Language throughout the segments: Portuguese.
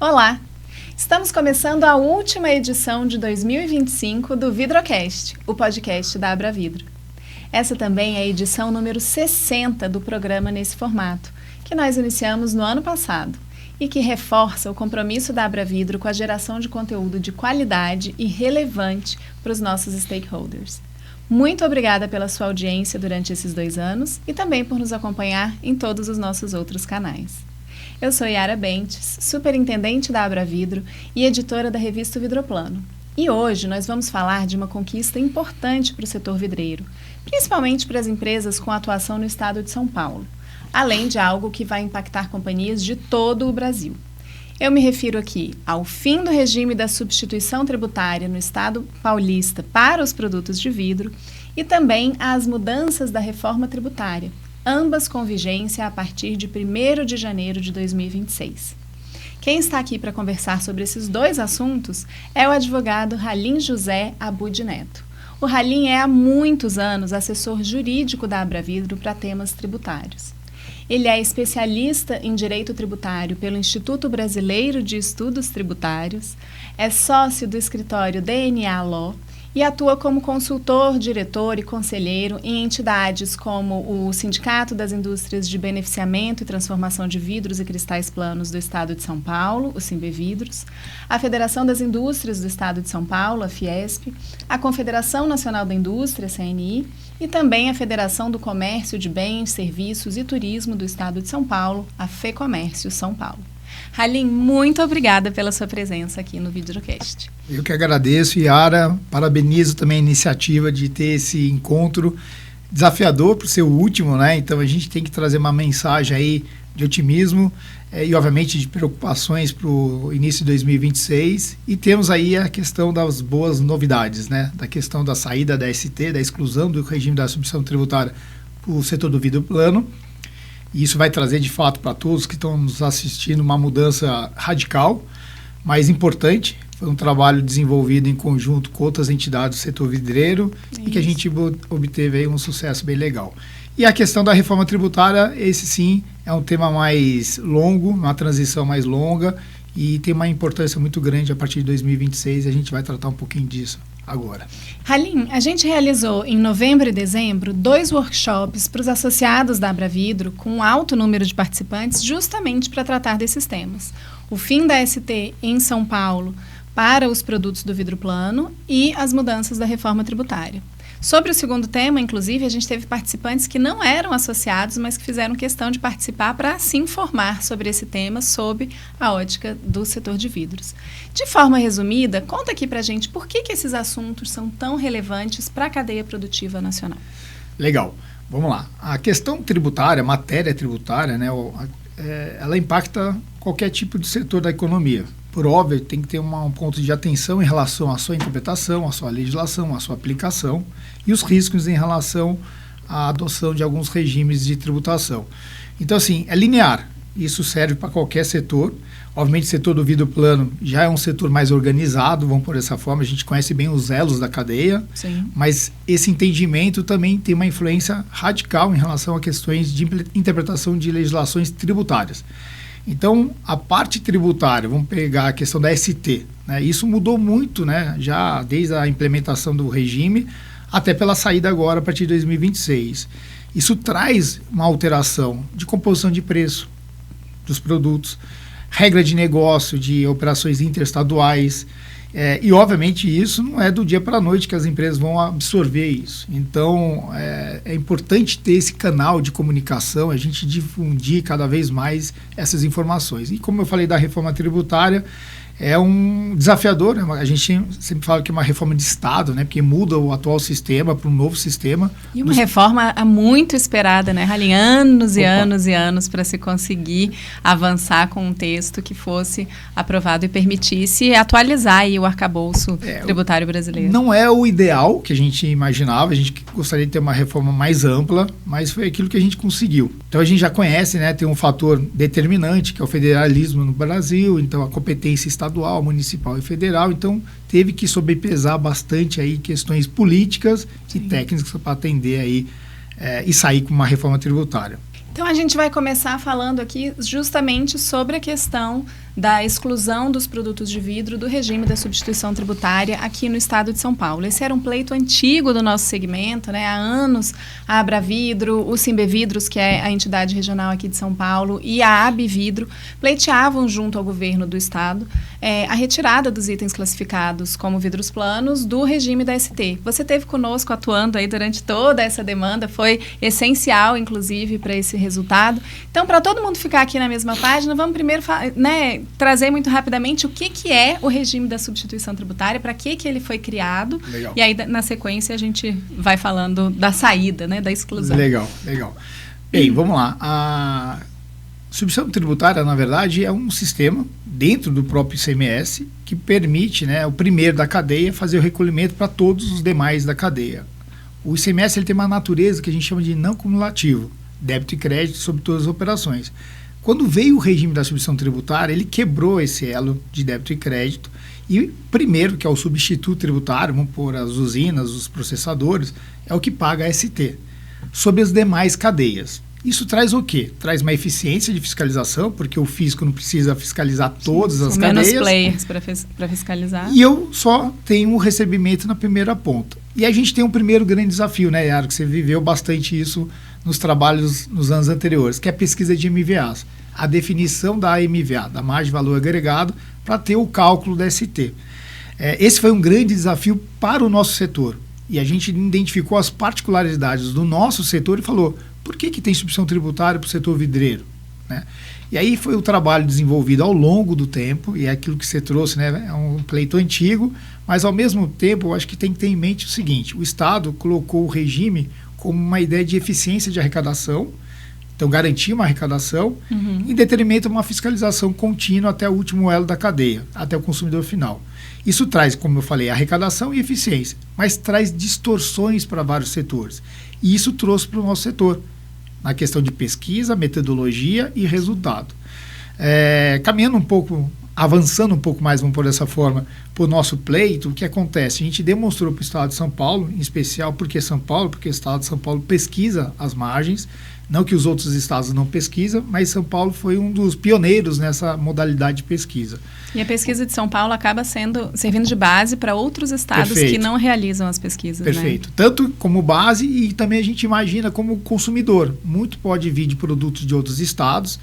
Olá! Estamos começando a última edição de 2025 do Vidrocast, o podcast da Abravidro. Essa também é a edição número 60 do programa nesse formato, que nós iniciamos no ano passado e que reforça o compromisso da Abravidro com a geração de conteúdo de qualidade e relevante para os nossos stakeholders. Muito obrigada pela sua audiência durante esses 2 anos e também por nos acompanhar em todos os nossos outros canais. Eu sou Yara Bentes, superintendente da Abravidro e editora da revista Vidroplano. E hoje nós vamos falar de uma conquista importante para o setor vidreiro, principalmente para as empresas com atuação no estado de São Paulo, além de algo que vai impactar companhias de todo o Brasil. Eu me refiro aqui ao fim do regime da substituição tributária no estado paulista para os produtos de vidro e também às mudanças da reforma tributária, ambas com vigência a partir de 1º de janeiro de 2026. Quem está aqui para conversar sobre esses 2 assuntos é o advogado Halim José Abud Neto. O Halim é há muitos anos assessor jurídico da Abravidro para temas tributários. Ele é especialista em direito tributário pelo Instituto Brasileiro de Estudos Tributários, é sócio do escritório DNA Law e atua como consultor, diretor e conselheiro em entidades como o Sindicato das Indústrias de Beneficiamento e Transformação de Vidros e Cristais Planos do Estado de São Paulo, o Sinbevidros, a Federação das Indústrias do Estado de São Paulo, a Fiesp, a Confederação Nacional da Indústria, CNI, e também a Federação do Comércio de Bens, Serviços e Turismo do Estado de São Paulo, a FEComércio São Paulo. Halim, muito obrigada pela sua presença aqui no Vidrocast. Eu que agradeço, Yara. Parabenizo também a iniciativa de ter esse encontro desafiador por ser o último, né? Então a gente tem que trazer uma mensagem aí de otimismo e, obviamente, de preocupações para o início de 2026. E temos aí a questão das boas novidades, né? Da questão da saída da ST, da exclusão do regime da substituição tributária para o setor do vidroplano. E isso vai trazer, de fato, para todos que estão nos assistindo, uma mudança radical, mas importante. Foi um trabalho desenvolvido em conjunto com outras entidades do setor vidreiro e que a gente obteve aí um sucesso bem legal. E a questão da reforma tributária, esse sim é um tema mais longo, uma transição mais longa e tem uma importância muito grande a partir de 2026 e a gente vai tratar um pouquinho disso agora. Halim, a gente realizou em novembro e dezembro 2 workshops para os associados da Abravidro com um alto número de participantes justamente para tratar desses temas. O fim da ST em São Paulo para os produtos do vidroplano e as mudanças da reforma tributária. Sobre o segundo tema, inclusive, a gente teve participantes que não eram associados, mas que fizeram questão de participar para se informar sobre esse tema, sob a ótica do setor de vidros. De forma resumida, conta aqui para a gente por que esses assuntos são tão relevantes para a cadeia produtiva nacional. Legal. Vamos lá. A questão tributária, a matéria tributária, né, ela impacta qualquer tipo de setor da economia. Por óbvio, tem que ter um ponto de atenção em relação à sua interpretação, à sua legislação, à sua aplicação e os riscos em relação à adoção de alguns regimes de tributação. Então, assim, é linear. Isso serve para qualquer setor. Obviamente, o setor do vidroplano já é um setor mais organizado, vamos por essa forma, a gente conhece bem os elos da cadeia, sim, mas esse entendimento também tem uma influência radical em relação a questões de interpretação de legislações tributárias. Então, a parte tributária, vamos pegar a questão da ST, né? Isso mudou muito, né? Já desde a implementação do regime até pela saída agora a partir de 2026. Isso traz uma alteração de composição de preço dos produtos, regra de negócio de operações interestaduais, e obviamente isso não é do dia para a noite que as empresas vão absorver isso. Então é importante ter esse canal de comunicação, a gente difundir cada vez mais essas informações. E como eu falei da reforma tributária, é um desafiador, né? A gente sempre fala que é uma reforma de Estado, né? Porque muda o atual sistema para um novo sistema. E uma reforma muito esperada, né, Halim? Anos e anos e anos para se conseguir avançar com um texto que fosse aprovado e permitisse atualizar aí o arcabouço tributário brasileiro. Não é o ideal que a gente imaginava, a gente gostaria de ter uma reforma mais ampla, mas foi aquilo que a gente conseguiu. Então a gente já conhece, né? Tem um fator determinante, que é o federalismo no Brasil, então a competência estadual, municipal e federal, então teve que sobrepesar bastante aí questões políticas e técnicas para atender aí e sair com uma reforma tributária. Então a gente vai começar falando aqui justamente sobre a questão da exclusão dos produtos de vidro do regime da substituição tributária aqui no estado de São Paulo. Esse era um pleito antigo do nosso segmento, né? Há anos a Abravidro, o Simbevidros, que é a entidade regional aqui de São Paulo, e a Abvidro pleiteavam junto ao governo do estado a retirada dos itens classificados como vidros planos do regime da ST. Você esteve conosco atuando aí durante toda essa demanda, foi essencial, inclusive, para esse resultado. Então, para todo mundo ficar aqui na mesma página, vamos primeiro trazer muito rapidamente o que é o regime da substituição tributária, para que ele foi criado. Legal. E aí, na sequência, a gente vai falando da saída, né, da exclusão. Legal. Bem, vamos lá. A substituição tributária, na verdade, é um sistema dentro do próprio ICMS que permite, né, o primeiro da cadeia fazer o recolhimento para todos os demais da cadeia. O ICMS ele tem uma natureza que a gente chama de não cumulativo, débito e crédito sobre todas as operações. Quando veio o regime da substituição tributária, ele quebrou esse elo de débito e crédito e primeiro, que é o substituto tributário, vamos pôr as usinas, os processadores, é o que paga a ST sobre as demais cadeias. Isso traz o quê? Traz uma eficiência de fiscalização, porque o fisco não precisa fiscalizar todas as cadeias. Menos players para fiscalizar. E eu só tenho o recebimento na primeira ponta. E a gente tem um primeiro grande desafio, né, Yara, que você viveu bastante isso nos trabalhos nos anos anteriores, que é a pesquisa de MVAs. A definição da MVA, da margem de valor agregado, para ter o cálculo da ST. Esse foi um grande desafio para o nosso setor. E a gente identificou as particularidades do nosso setor e falou, por que tem substituição tributária para o setor vidreiro? Né? E aí foi o trabalho desenvolvido ao longo do tempo, e é aquilo que você trouxe, né? É um pleito antigo, mas ao mesmo tempo eu acho que tem que ter em mente o seguinte, o Estado colocou o regime como uma ideia de eficiência de arrecadação, então garantir uma arrecadação, em detrimento de uma fiscalização contínua até o último elo da cadeia, até o consumidor final. Isso traz, como eu falei, arrecadação e eficiência, mas traz distorções para vários setores. E isso trouxe para o nosso setor, na questão de pesquisa, metodologia e resultado. Caminhando um pouco, avançando um pouco mais, vamos por dessa forma, para o nosso pleito, o que acontece? A gente demonstrou para o Estado de São Paulo, em especial porque São Paulo, porque o Estado de São Paulo pesquisa as margens, não que os outros estados não pesquisam, mas São Paulo foi um dos pioneiros nessa modalidade de pesquisa. E a pesquisa de São Paulo acaba servindo de base para outros estados que não realizam as pesquisas. Perfeito. Né? Tanto como base e também a gente imagina como consumidor. Muito pode vir de produtos de outros estados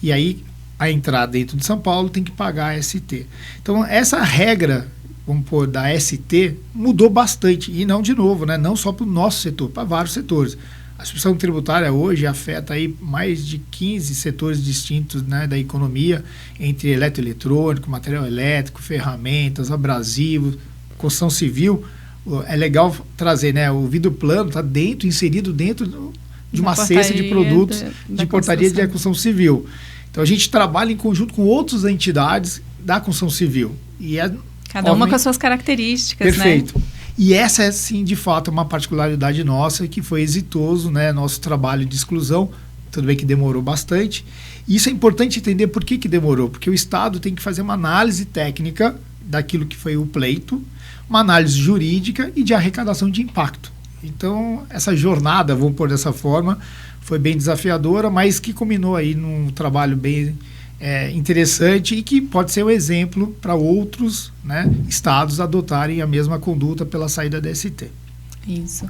e aí a entrar dentro de São Paulo tem que pagar a ST. Então essa regra, vamos pôr, da ST mudou bastante e não de novo, né? Não só para o nosso setor, para vários setores. A substituição tributária hoje afeta aí mais de 15 setores distintos, né, da economia, entre eletroeletrônico, material elétrico, ferramentas, abrasivos, construção civil. É legal trazer, né, o vidro plano está inserido dentro de uma cesta de produtos de portaria de construção civil. Então a gente trabalha em conjunto com outras entidades da construção civil. E cada uma com as suas características, perfeito. Né? E essa é, sim, de fato, uma particularidade nossa, que foi exitoso, né? Nosso trabalho de exclusão, tudo bem que demorou bastante. E isso é importante entender por que demorou, porque o Estado tem que fazer uma análise técnica daquilo que foi o pleito, uma análise jurídica e de arrecadação de impacto. Então, essa jornada, vamos pôr dessa forma, foi bem desafiadora, mas que culminou aí num trabalho bem interessante e que pode ser um exemplo para outros, né, estados adotarem a mesma conduta pela saída da ST. Isso.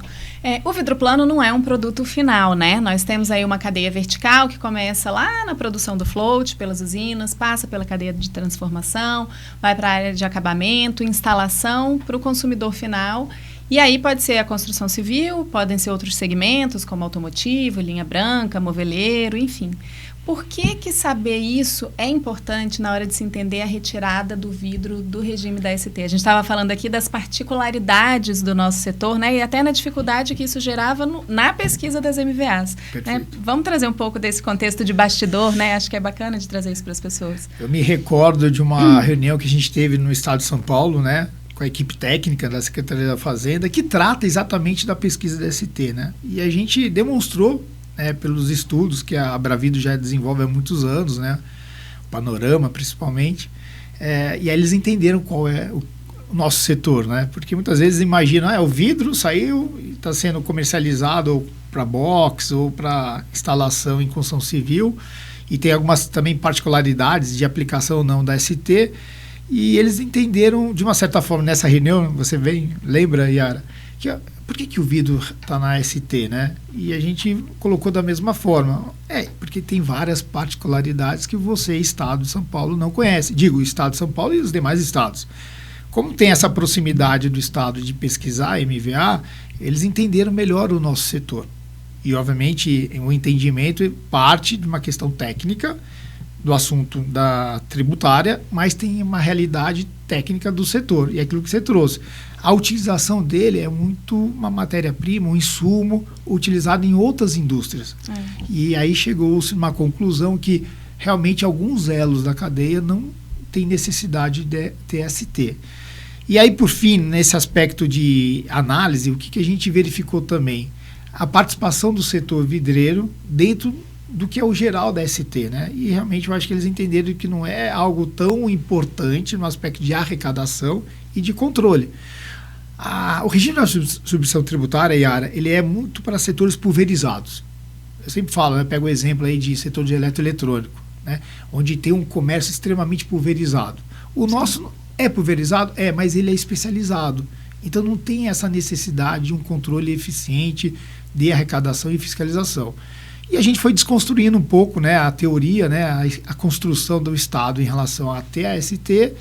O vidro plano não é um produto final, né? Nós temos aí uma cadeia vertical que começa lá na produção do float, pelas usinas, passa pela cadeia de transformação, vai para a área de acabamento, instalação para o consumidor final. E aí pode ser a construção civil, podem ser outros segmentos, como automotivo, linha branca, moveleiro, enfim. Por que saber isso é importante na hora de se entender a retirada do vidro do regime da ST? A gente estava falando aqui das particularidades do nosso setor, né? E até na dificuldade que isso gerava na pesquisa das MVAs. Né? Vamos trazer um pouco desse contexto de bastidor, né? Acho que é bacana de trazer isso para as pessoas. Eu me recordo de uma reunião que a gente teve no estado de São Paulo, né? Com a equipe técnica da Secretaria da Fazenda, que trata exatamente da pesquisa da ST, né? E a gente demonstrou, pelos estudos que a Abravidro já desenvolve há muitos anos, né? O Panorama, principalmente, e aí eles entenderam qual é o nosso setor, né? Porque muitas vezes imaginam, o vidro saiu e está sendo comercializado para box ou para instalação em construção civil, e tem algumas também particularidades de aplicação ou não da ST, e eles entenderam, de uma certa forma, nessa reunião, você lembra, Yara, que por que o vidro está na ST, né? E a gente colocou da mesma forma. Porque tem várias particularidades que você, Estado de São Paulo, não conhece. Digo, o Estado de São Paulo e os demais estados. Como tem essa proximidade do Estado de pesquisar MVA, eles entenderam melhor o nosso setor. E, obviamente, o entendimento parte de uma questão técnica do assunto da tributária, mas tem uma realidade técnica do setor, e é aquilo que você trouxe. A utilização dele é muito uma matéria-prima, um insumo utilizado em outras indústrias. E aí chegou-se a uma conclusão que realmente alguns elos da cadeia não têm necessidade de TST. E aí, por fim, nesse aspecto de análise, o que a gente verificou também? A participação do setor vidreiro dentro do que é o geral da ST, né? E realmente eu acho que eles entenderam que não é algo tão importante no aspecto de arrecadação e de controle. O regime da substituição tributária, Yara, ele é muito para setores pulverizados. Eu sempre falo, pego o exemplo aí de setor de eletroeletrônico, né? Onde tem um comércio extremamente pulverizado. O nosso é pulverizado? Mas ele é especializado. Então não tem essa necessidade de um controle eficiente de arrecadação e fiscalização. E a gente foi desconstruindo um pouco, né, a teoria, né, a construção do Estado em relação à TAST,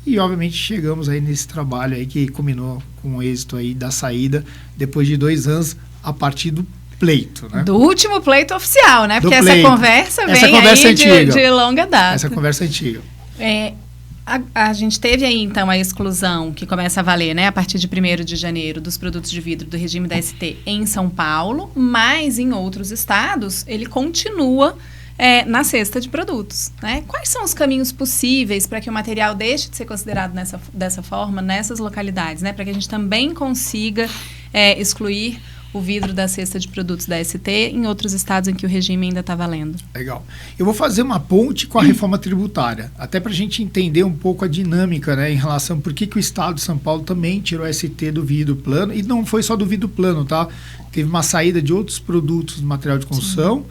e obviamente chegamos aí nesse trabalho aí que culminou com o êxito aí da saída depois de 2 anos a partir do pleito, né? Do último pleito oficial, né? Porque essa conversa vem aí de longa data. Essa conversa antiga. A gente teve aí, então, a exclusão que começa a valer, né, a partir de 1º de janeiro, dos produtos de vidro do regime da ST em São Paulo, mas em outros estados ele continua na cesta de produtos, né? Quais são os caminhos possíveis para que o material deixe de ser considerado dessa forma, nessas localidades, né? Para que a gente também consiga excluir o vidro da cesta de produtos da ST em outros estados em que o regime ainda está valendo. Legal. Eu vou fazer uma ponte com a reforma tributária, até para a gente entender um pouco a dinâmica, né, em relação a por que o Estado de São Paulo também tirou a ST do vidro plano, e não foi só do vidro plano, tá? Teve uma saída de outros produtos do material de construção,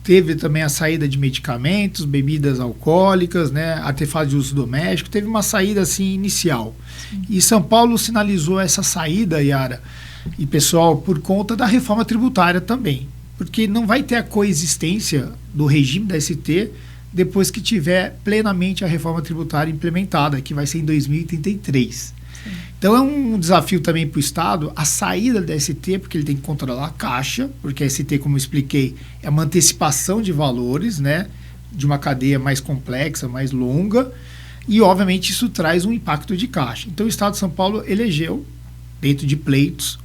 teve também a saída de medicamentos, bebidas alcoólicas, né, artefatos de uso doméstico, teve uma saída assim inicial. E São Paulo sinalizou essa saída, Yara, e pessoal, por conta da reforma tributária também, porque não vai ter a coexistência do regime da ST depois que tiver plenamente a reforma tributária implementada, que vai ser em 2033. Então é um desafio também para o Estado a saída da ST, porque ele tem que controlar a caixa, porque a ST, como eu expliquei, é uma antecipação de valores, né, de uma cadeia mais complexa, mais longa, e obviamente isso traz um impacto de caixa. Então o Estado de São Paulo elegeu, dentro de pleitos,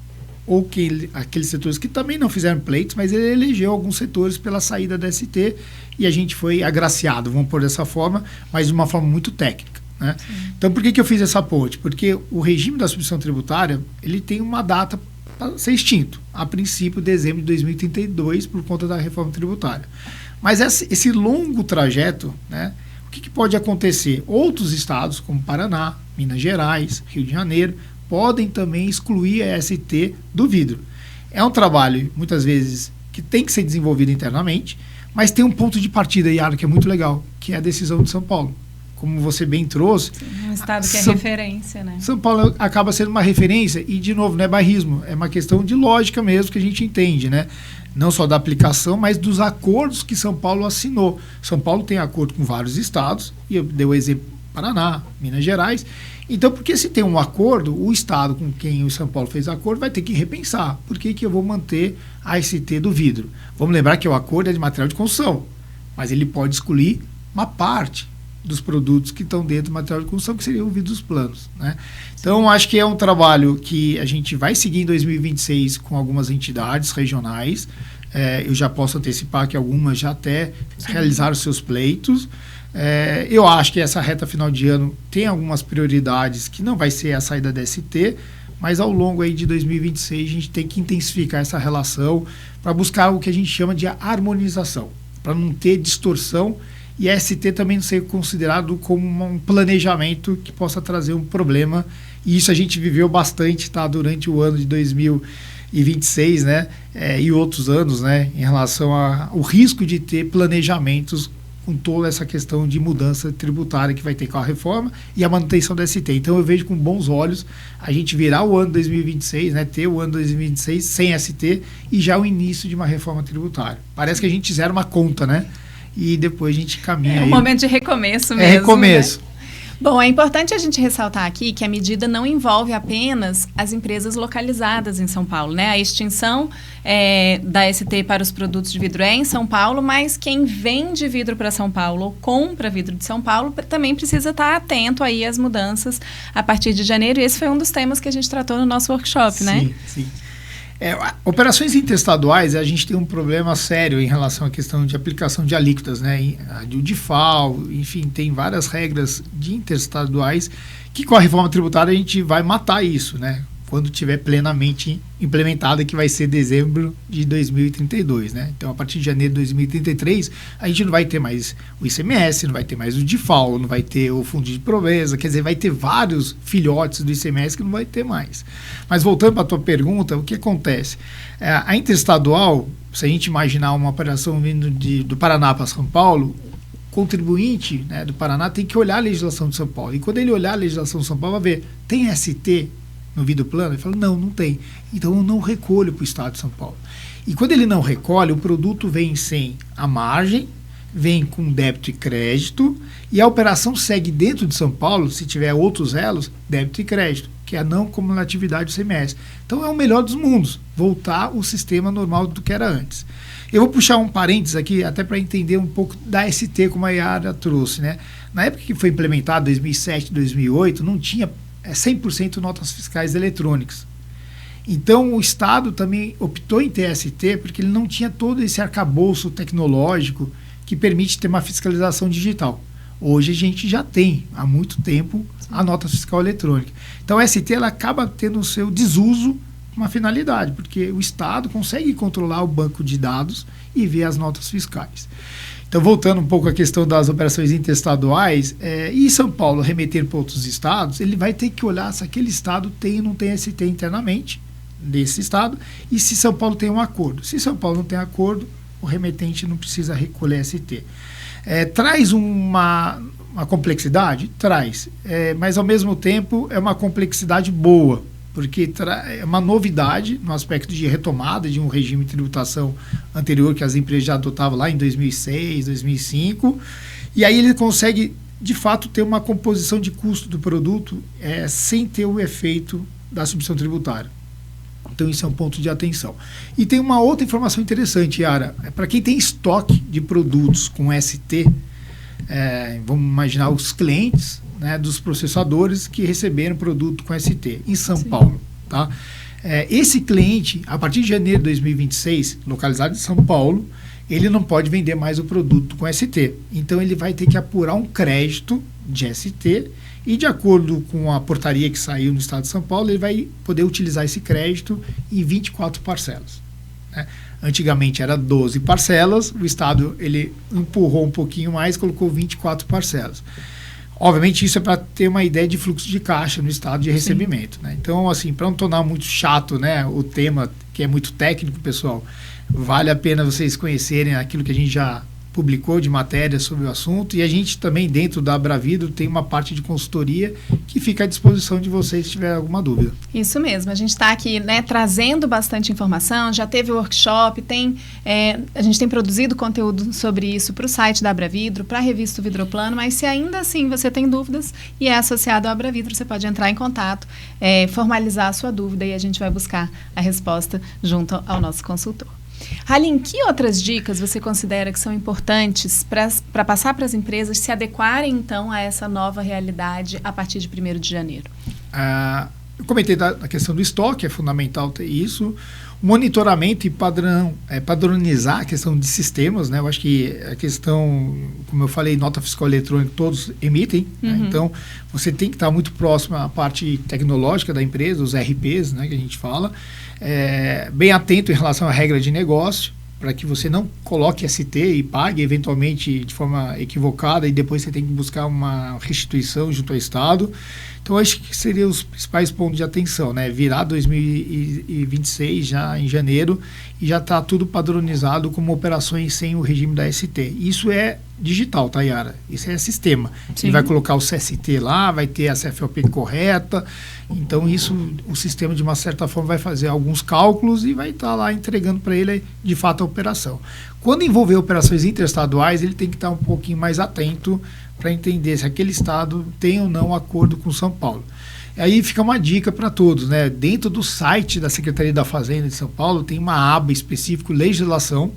ou aqueles setores que também não fizeram pleitos, mas ele elegeu alguns setores pela saída da ST, e a gente foi agraciado, vamos pôr dessa forma, mas de uma forma muito técnica, né? Então, por que eu fiz essa ponte? Porque o regime da substituição tributária, ele tem uma data para ser extinto, a princípio, dezembro de 2032, por conta da reforma tributária. Mas esse longo trajeto, né, o que pode acontecer? Outros estados, como Paraná, Minas Gerais, Rio de Janeiro, podem também excluir a ST do vidro. É um trabalho, muitas vezes, que tem que ser desenvolvido internamente, mas tem um ponto de partida, Yara, que é muito legal, que é a decisão de São Paulo. Como você bem trouxe... Um estado que é referência, né? São Paulo acaba sendo uma referência, e, de novo, não é bairrismo, é uma questão de lógica mesmo que a gente entende, né? Não só da aplicação, mas dos acordos que São Paulo assinou. São Paulo tem acordo com vários estados, e eu dei o exemplo Paraná, Minas Gerais. Então, porque se tem um acordo, o Estado com quem o São Paulo fez acordo vai ter que repensar. Por que eu vou manter a ST do vidro? Vamos lembrar que o acordo é de material de construção, mas ele pode excluir uma parte dos produtos que estão dentro do material de construção, que seria o vidro dos planos, né? Então, acho que é um trabalho que a gente vai seguir em 2026 com algumas entidades regionais. Eu já posso antecipar que algumas já até realizaram seus pleitos. Eu acho que essa reta final de ano tem algumas prioridades que não vai ser a saída da ST, mas ao longo aí de 2026 a gente tem que intensificar essa relação para buscar o que a gente chama de harmonização, para não ter distorção e a ST também não ser considerado como um planejamento que possa trazer um problema, e isso a gente viveu bastante, tá, durante o ano de 2026, né, e outros anos, né, em relação ao risco de ter planejamentos com toda essa questão de mudança tributária que vai ter com a reforma e a manutenção da ST. Então eu vejo com bons olhos a gente virar o ano 2026, né, ter o ano 2026 sem ST e já o início de uma reforma tributária. Parece que a gente zera uma conta, né? E depois a gente caminha. É um momento de recomeço mesmo. É recomeço. Né? Bom, é importante a gente ressaltar aqui que a medida não envolve apenas as empresas localizadas em São Paulo, né? A extinção da ST para os produtos de vidro é em São Paulo, mas quem vende vidro para São Paulo ou compra vidro de São Paulo também precisa estar atento aí às mudanças a partir de janeiro. E esse foi um dos temas que a gente tratou no nosso workshop, né? Sim. Operações interestaduais, a gente tem um problema sério em relação à questão de aplicação de alíquotas, né? O DIFAL, enfim, tem várias regras de interestaduais que com a reforma tributária a gente vai matar isso, né? Quando tiver plenamente implementada, que vai ser dezembro de 2032, né? Então, a partir de janeiro de 2033, a gente não vai ter mais o ICMS, não vai ter mais o DIFAL, não vai ter o Fundo de Pobreza, quer dizer, vai ter vários filhotes do ICMS que não vai ter mais. Mas voltando para a tua pergunta, o que acontece? A interestadual, se a gente imaginar uma operação vindo do Paraná para São Paulo, o contribuinte, né, do Paraná tem que olhar a legislação de São Paulo. E quando ele olhar a legislação de São Paulo, vai ver, tem ST no vidro plano? Ele fala, não tem. Então eu não recolho para o estado de São Paulo. E quando ele não recolhe, o produto vem sem a margem, vem com débito e crédito, e a operação segue dentro de São Paulo, se tiver outros elos, débito e crédito, que é a não cumulatividade do ICMS. Então é o melhor dos mundos, voltar ao sistema normal do que era antes. Eu vou puxar um parênteses aqui, até para entender um pouco da ST, como a Yara trouxe, né? Na época que foi implementado, 2007, 2008, não tinha 100% notas fiscais eletrônicas. Então, o Estado também optou em ter ST porque ele não tinha todo esse arcabouço tecnológico que permite ter uma fiscalização digital. Hoje a gente já tem, há muito tempo, a nota fiscal eletrônica. Então, a ST ela acaba tendo o seu desuso, uma finalidade, porque o Estado consegue controlar o banco de dados e ver as notas fiscais. Então, voltando um pouco à questão das operações interestaduais, e São Paulo remeter para outros estados, ele vai ter que olhar se aquele estado tem ou não tem ST internamente desse estado, e se São Paulo tem um acordo. Se São Paulo não tem acordo, o remetente não precisa recolher ST. Traz uma complexidade? Traz. Mas, ao mesmo tempo, é uma complexidade boa, porque é uma novidade no aspecto de retomada de um regime de tributação anterior que as empresas já adotavam lá em 2006, 2005, e aí ele consegue, de fato, ter uma composição de custo do produto sem ter o efeito da substituição tributária. Então, isso é um ponto de atenção. E tem uma outra informação interessante, Yara. Para quem tem estoque de produtos com ST, vamos imaginar os clientes, né, dos processadores que receberam produto com ST em São Paulo. Tá? Esse cliente, a partir de janeiro de 2026, localizado em São Paulo, ele não pode vender mais o produto com ST. Então, ele vai ter que apurar um crédito de ST e, de acordo com a portaria que saiu no estado de São Paulo, ele vai poder utilizar esse crédito em 24 parcelas. Né? Antigamente era 12 parcelas, o Estado ele empurrou um pouquinho mais, colocou 24 parcelas. Obviamente, isso é para ter uma ideia de fluxo de caixa no estado de recebimento. Né? Então, assim, para não tornar muito chato, né, o tema, que é muito técnico, pessoal, vale a pena vocês conhecerem aquilo que a gente já publicou de matéria sobre o assunto, e a gente também, dentro da Abravidro, tem uma parte de consultoria que fica à disposição de vocês se tiver alguma dúvida. Isso mesmo, a gente está aqui, né, trazendo bastante informação, já teve workshop, a gente tem produzido conteúdo sobre isso para o site da Abravidro, para a revista Vidroplano, mas se ainda assim você tem dúvidas e é associado à Abravidro, você pode entrar em contato, formalizar a sua dúvida e a gente vai buscar a resposta junto ao nosso consultor. Halim, que outras dicas você considera que são importantes para passar para as empresas se adequarem, então, a essa nova realidade a partir de 1º de janeiro? Eu comentei da questão do estoque, é fundamental ter isso. Monitoramento e padronizar a questão de sistemas, né? Eu acho que a questão, como eu falei, nota fiscal eletrônica, todos emitem. Né? Então, você tem que estar muito próximo à parte tecnológica da empresa, os RPs, né, que a gente fala. Bem atento em relação à regra de negócio, para que você não coloque ST e pague eventualmente de forma equivocada e depois você tem que buscar uma restituição junto ao Estado. Então, acho que seriam os principais pontos de atenção, né? Virar 2026 já em janeiro e já está tudo padronizado como operações sem o regime da ST. Isso é digital, tá, Yara? Isso é sistema. Sim. Ele vai colocar o CST lá, vai ter a CFOP correta. Então, isso, o sistema, de uma certa forma, vai fazer alguns cálculos e vai estar lá entregando para ele, de fato, a operação. Quando envolver operações interestaduais, ele tem que estar um pouquinho mais atento para entender se aquele estado tem ou não acordo com São Paulo. E aí fica uma dica para todos, né? Dentro do site da Secretaria da Fazenda de São Paulo tem uma aba específica, legislação.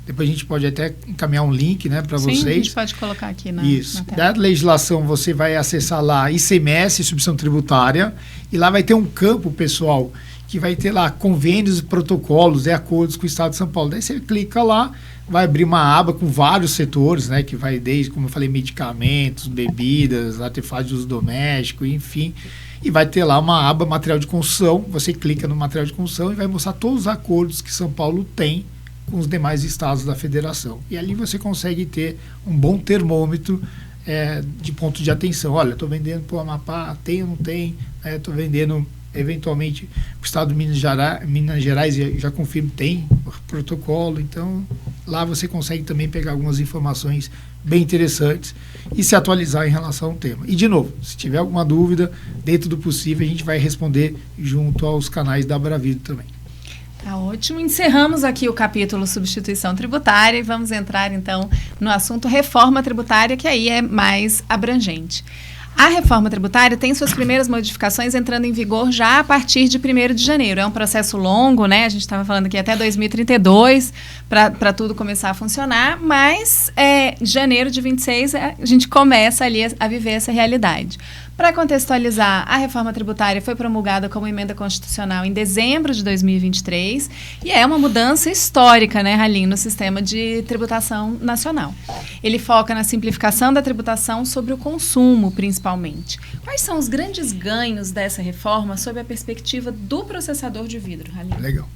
Depois a gente pode até encaminhar um link, né, para vocês. Sim, a gente pode colocar aqui na tela. Da legislação você vai acessar lá ICMS, substituição tributária, e lá vai ter um campo, pessoal, que vai ter lá convênios e protocolos e acordos com o Estado de São Paulo. Daí você clica lá, vai abrir uma aba com vários setores, né, que vai desde, como eu falei, medicamentos, bebidas, artefatos de uso doméstico, enfim, e vai ter lá uma aba material de construção. Você clica no material de construção e vai mostrar todos os acordos que São Paulo tem com os demais estados da federação. E ali você consegue ter um bom termômetro de ponto de atenção. Olha, estou vendendo para o Amapá, tem ou não tem? Estou vendendo eventualmente para o estado de Minas Gerais, já confirmo, tem protocolo. Então, lá você consegue também pegar algumas informações bem interessantes e se atualizar em relação ao tema. E, de novo, se tiver alguma dúvida, dentro do possível, a gente vai responder junto aos canais da Abravidro também. Tá ótimo. Encerramos aqui o capítulo substituição tributária e vamos entrar, então, no assunto reforma tributária, que aí é mais abrangente. A reforma tributária tem suas primeiras modificações entrando em vigor já a partir de 1º de janeiro. É um processo longo, né? A gente estava falando aqui até 2032 para tudo começar a funcionar, mas janeiro de 26 a gente começa ali a viver essa realidade. Para contextualizar, a reforma tributária foi promulgada como emenda constitucional em dezembro de 2023 e é uma mudança histórica, né, Halim, no sistema de tributação nacional. Ele foca na simplificação da tributação sobre o consumo, principalmente. Quais são os grandes ganhos dessa reforma sob a perspectiva do processador de vidro, Halim? Legal.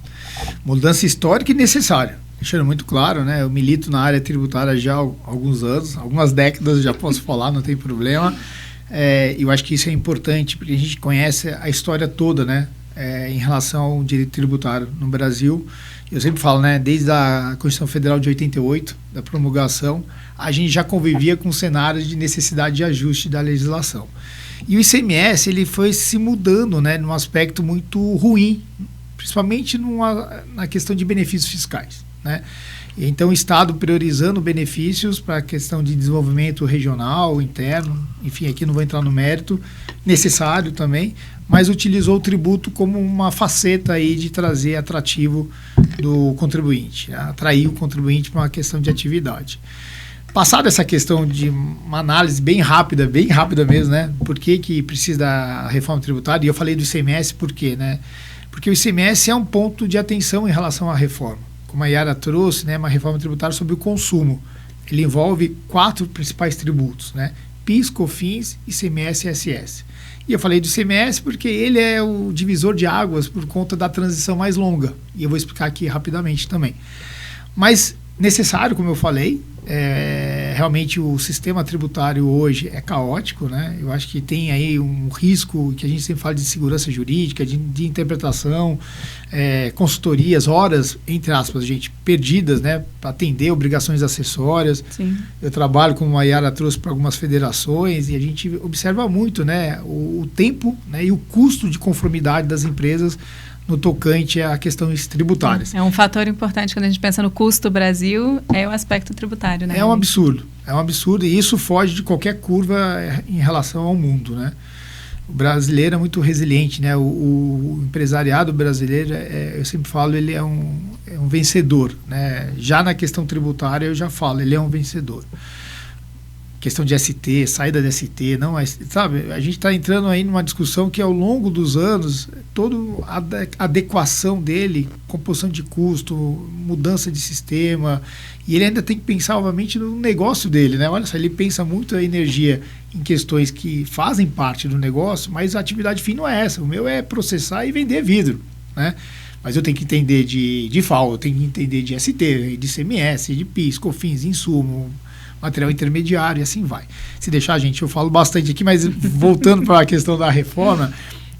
Mudança histórica e necessária. Deixando muito claro, né? Eu milito na área tributária já há alguns anos, algumas décadas, já posso falar, não tem problema. Eu acho que isso é importante, porque a gente conhece a história toda, né, em relação ao direito tributário no Brasil. Eu sempre falo, né, desde a Constituição Federal de 88, da promulgação, a gente já convivia com cenários de necessidade de ajuste da legislação. E o ICMS, ele foi se mudando, né, num aspecto muito ruim, principalmente na questão de benefícios fiscais, né? Então, o Estado priorizando benefícios para a questão de desenvolvimento regional, interno, enfim, aqui não vou entrar no mérito, necessário também, mas utilizou o tributo como uma faceta aí de trazer atrativo do contribuinte, né? Atrair o contribuinte para uma questão de atividade. Passada essa questão de uma análise bem rápida mesmo, né? Por que precisa da reforma tributária? E eu falei do ICMS por quê, né? Porque o ICMS é um ponto de atenção em relação à reforma. Como a Yara trouxe, né, uma reforma tributária sobre o consumo. Ele envolve 4 principais tributos, né? PIS, COFINS, ICMS e ISS. E eu falei do ICMS porque ele é o divisor de águas por conta da transição mais longa. E eu vou explicar aqui rapidamente também. Mas necessário, como eu falei, realmente o sistema tributário hoje é caótico, né? Eu acho que tem aí um risco que a gente sempre fala de segurança jurídica, de interpretação, consultorias, horas, entre aspas, gente, perdidas, né? Para atender obrigações acessórias. Sim. Eu trabalho, como a Yara trouxe, para algumas federações e a gente observa muito, né? O tempo, né, e o custo de conformidade das empresas no tocante a questões tributárias. É um fator importante quando a gente pensa no custo do Brasil, é o aspecto tributário, né? É um absurdo e isso foge de qualquer curva em relação ao mundo, né? O brasileiro é muito resiliente, né? O empresariado brasileiro, eu sempre falo, ele é um vencedor, né? Já na questão tributária eu já falo, ele é um vencedor. Questão de ST, saída de ST, não, sabe? A gente está entrando aí numa discussão que ao longo dos anos, toda a adequação dele, composição de custo, mudança de sistema, e ele ainda tem que pensar, obviamente, no negócio dele, né? Olha só, ele pensa muito a energia em questões que fazem parte do negócio, mas a atividade fim não é essa. O meu é processar e vender vidro, né? Mas eu tenho que entender de FAO, eu tenho que entender de ST, de ICMS, de PIS, COFINS, insumo, material intermediário e assim vai. Se deixar, gente, eu falo bastante aqui, mas voltando para a questão da reforma,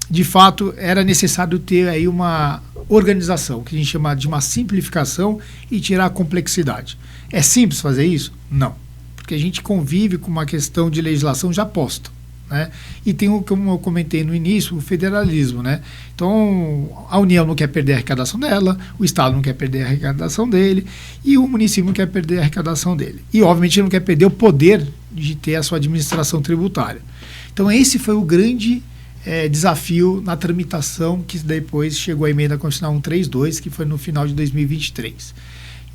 de fato, era necessário ter aí uma organização, que a gente chama de uma simplificação e tirar a complexidade. É simples fazer isso? Não. Porque a gente convive com uma questão de legislação já posta, né? E tem o, como eu comentei no início, o federalismo, né? Então, a União não quer perder a arrecadação dela, o Estado não quer perder a arrecadação dele e o município não quer perder a arrecadação dele. E, obviamente, ele não quer perder o poder de ter a sua administração tributária. Então, esse foi o grande desafio na tramitação que depois chegou a emenda constitucional 132, que foi no final de 2023.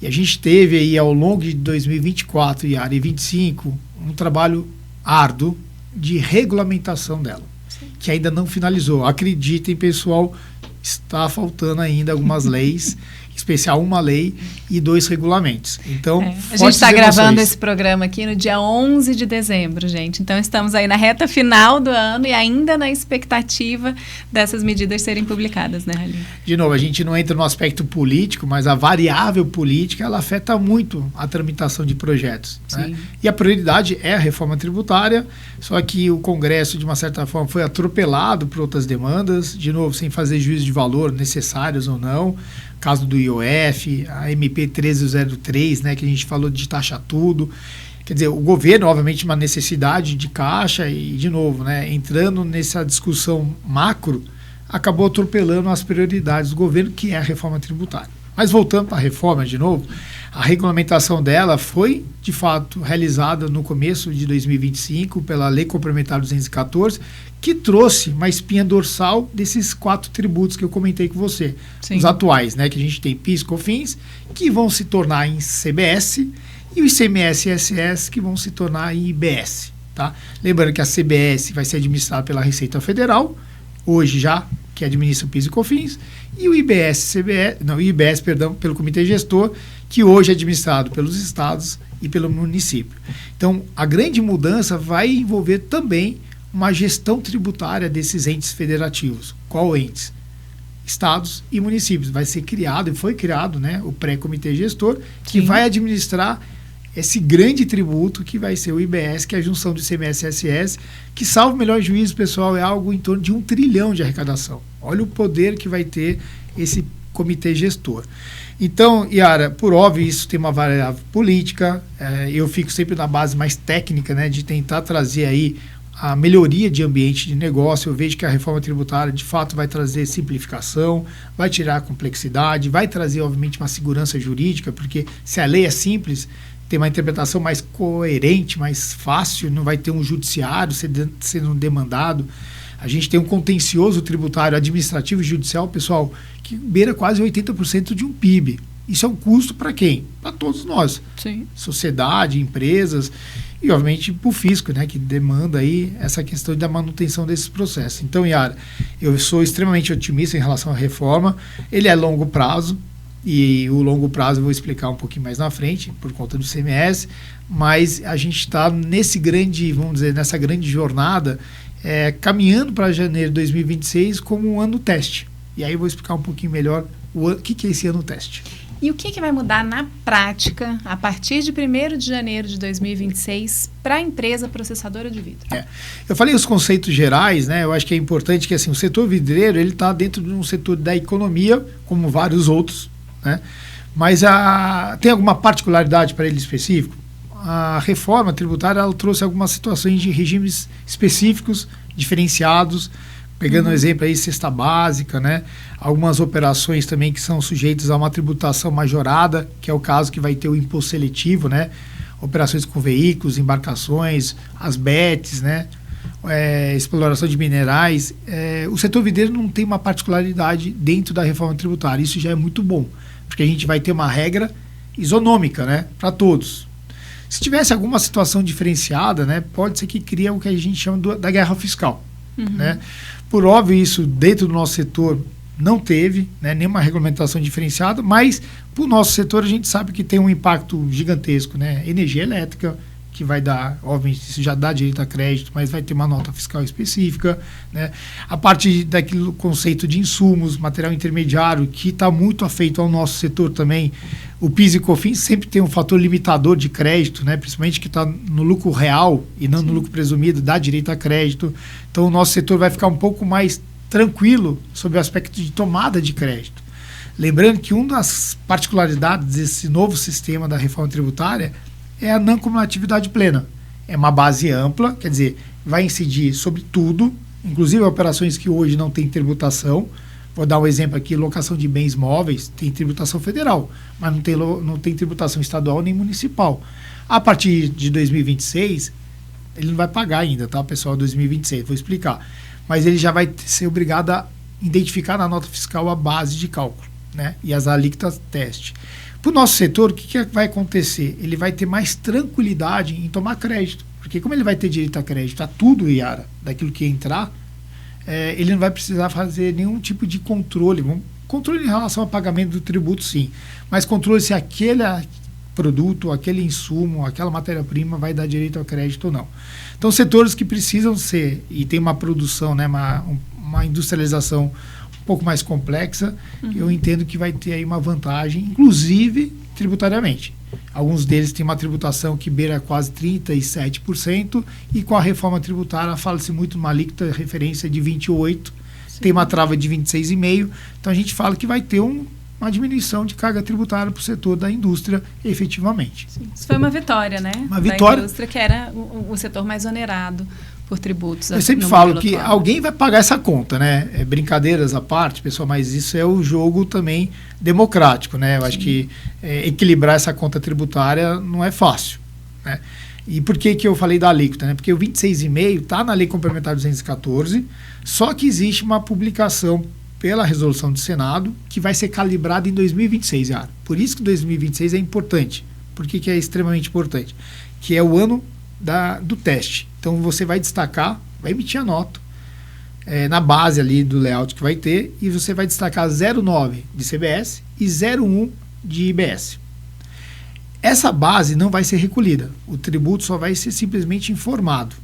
E a gente teve aí, ao longo de 2024 e área 25, um trabalho árduo de regulamentação dela, que ainda não finalizou. Acreditem, pessoal, está faltando ainda algumas leis, em especial uma lei e 2 regulamentos. Então, a gente está gravando esse programa aqui no dia 11 de dezembro, gente. Então, estamos aí na reta final do ano e ainda na expectativa dessas medidas serem publicadas, né, Halim? De novo, a gente não entra no aspecto político, mas a variável política, ela afeta muito a tramitação de projetos, né? E a prioridade é a reforma tributária, só que o Congresso, de uma certa forma, foi atropelado por outras demandas, de novo, sem fazer juízo de valor, necessários ou não. Caso do IOF, a MP 1303, né, que a gente falou de taxa tudo. Quer dizer, o governo, obviamente, uma necessidade de caixa e, de novo, né, entrando nessa discussão macro, acabou atropelando as prioridades do governo, que é a reforma tributária. Mas voltando para a reforma, de novo, a regulamentação dela foi, de fato, realizada no começo de 2025 pela Lei Complementar 214, que trouxe uma espinha dorsal desses 4 tributos que eu comentei com você. Sim. Os atuais, né, que a gente tem PIS, COFINS, que vão se tornar em CBS, e o ICMS e ISS, que vão se tornar em IBS. Tá? Lembrando que a CBS vai ser administrada pela Receita Federal, hoje já, que administra o PIS e COFINS, e o IBS, pelo Comitê Gestor, que hoje é administrado pelos estados e pelo município. Então, a grande mudança vai envolver também uma gestão tributária desses entes federativos. Qual entes? Estados e municípios. Vai ser criado, e foi criado, né, o pré-comitê gestor, que vai administrar esse grande tributo que vai ser o IBS, que é a junção do ICMS e ISS, que, salvo o melhor juízo, pessoal, é algo em torno de 1 trilhão de arrecadação. Olha o poder que vai ter esse comitê gestor. Então, Yara, por óbvio, isso tem uma variável política, eu fico sempre na base mais técnica, né, de tentar trazer aí a melhoria de ambiente de negócio. Eu vejo que a reforma tributária, de fato, vai trazer simplificação, vai tirar a complexidade, vai trazer, obviamente, uma segurança jurídica, porque se a lei é simples, tem uma interpretação mais coerente, mais fácil, não vai ter um judiciário sendo demandado. A gente tem um contencioso tributário administrativo e judicial, pessoal, que beira quase 80% de um PIB. Isso é um custo para quem? Para todos nós. Sim. Sociedade, empresas e, obviamente, para o fisco, né, que demanda aí essa questão da manutenção desses processos. Então, Yara, eu sou extremamente otimista em relação à reforma. Ele é longo prazo, e o longo prazo eu vou explicar um pouquinho mais na frente, por conta do ICMS, mas a gente está nessa grande jornada, caminhando para janeiro de 2026 como um ano teste. E aí eu vou explicar um pouquinho melhor o que é esse ano teste. E o que vai mudar na prática a partir de 1º de janeiro de 2026 para a empresa processadora de vidro? Eu falei os conceitos gerais, né? Eu acho que é importante que assim, o setor vidreiro ele está dentro de um setor da economia, como vários outros, né? Mas tem alguma particularidade para ele específico? A reforma tributária ela trouxe algumas situações de regimes específicos, diferenciados, pegando um exemplo aí, cesta básica, né? Algumas operações também que são sujeitas a uma tributação majorada, que é o caso que vai ter o imposto seletivo, né? Operações com veículos, embarcações, as BETs, né? Exploração de minerais. O setor vidreiro não tem uma particularidade dentro da reforma tributária. Isso já é muito bom, porque a gente vai ter uma regra isonômica, né? Para todos. Se tivesse alguma situação diferenciada, né? Pode ser que crie o que a gente chama da guerra fiscal. Né? Por óbvio, isso dentro do nosso setor não teve, né, nenhuma regulamentação diferenciada, mas para o nosso setor a gente sabe que tem um impacto gigantesco, né? Energia elétrica, que vai dar, obviamente, isso já dá direito a crédito, mas vai ter uma nota fiscal específica, né? A parte daquele conceito de insumos, material intermediário, que está muito afeito ao nosso setor também, o PIS e COFINS sempre tem um fator limitador de crédito, né? Principalmente que está no lucro real e não no lucro presumido, dá direito a crédito. Então, o nosso setor vai ficar um pouco mais tranquilo sobre o aspecto de tomada de crédito. Lembrando que uma das particularidades desse novo sistema da reforma tributária é a não cumulatividade plena. É uma base ampla, quer dizer, vai incidir sobre tudo, inclusive operações que hoje não têm tributação. Vou dar um exemplo aqui, locação de bens móveis, tem tributação federal, mas não tem tributação estadual nem municipal. A partir de 2026, ele não vai pagar ainda, tá, pessoal? 2026, vou explicar. Mas ele já vai ser obrigado a identificar na nota fiscal a base de cálculo, né? E as alíquotas teste. Para o nosso setor, o que vai acontecer? Ele vai ter mais tranquilidade em tomar crédito. Porque como ele vai ter direito a crédito a tudo, Yara, daquilo que entrar, ele não vai precisar fazer nenhum tipo de controle. Controle em relação ao pagamento do tributo, sim. Mas controle se aquele produto, aquele insumo, aquela matéria-prima vai dar direito a crédito ou não. Então, setores que precisam ser, e tem uma produção, né, uma industrialização um pouco mais complexa, eu entendo que vai ter aí uma vantagem, inclusive tributariamente. Alguns deles têm uma tributação que beira quase 37%, e com a reforma tributária fala-se muito numa alíquota de referência de 28%, tem uma trava de 26,5%, então a gente fala que vai ter uma diminuição de carga tributária para o setor da indústria, efetivamente. Sim. Isso foi uma vitória, né? Uma vitória. Da indústria, que era o setor mais onerado por tributos. Eu sempre falo que alguém vai pagar essa conta, né? Brincadeiras à parte, pessoal, mas isso é o jogo também democrático, né? Eu acho que equilibrar essa conta tributária não é fácil, né? E por que eu falei da alíquota, né? Porque o 26,5% está na Lei Complementar 214, só que existe uma publicação pela resolução do Senado que vai ser calibrada em 2026, Yara. Por isso que 2026 é importante. Por que é extremamente importante? Que é o ano do teste. Então, você vai destacar, vai emitir a nota na base ali do layout que vai ter, e você vai destacar 0,9 de CBS e 0,1 de IBS. Essa base não vai ser recolhida. O tributo só vai ser simplesmente informado.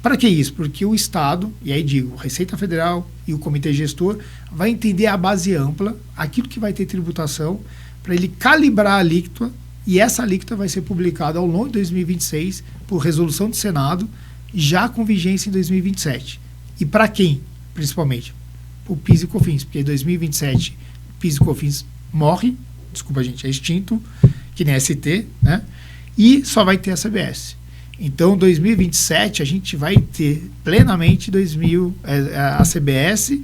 Para que isso? Porque o Estado, e aí digo, Receita Federal e o Comitê Gestor, vai entender a base ampla, aquilo que vai ter tributação, para ele calibrar a alíquota, e essa alíquota vai ser publicada ao longo de 2026 por resolução do Senado, já com vigência em 2027. E para quem, principalmente? O PIS e COFINS, porque em 2027 o PIS e COFINS morre, desculpa gente, é extinto, que nem ST, né? E só vai ter a CBS. Então, 2027, a gente vai ter plenamente a CBS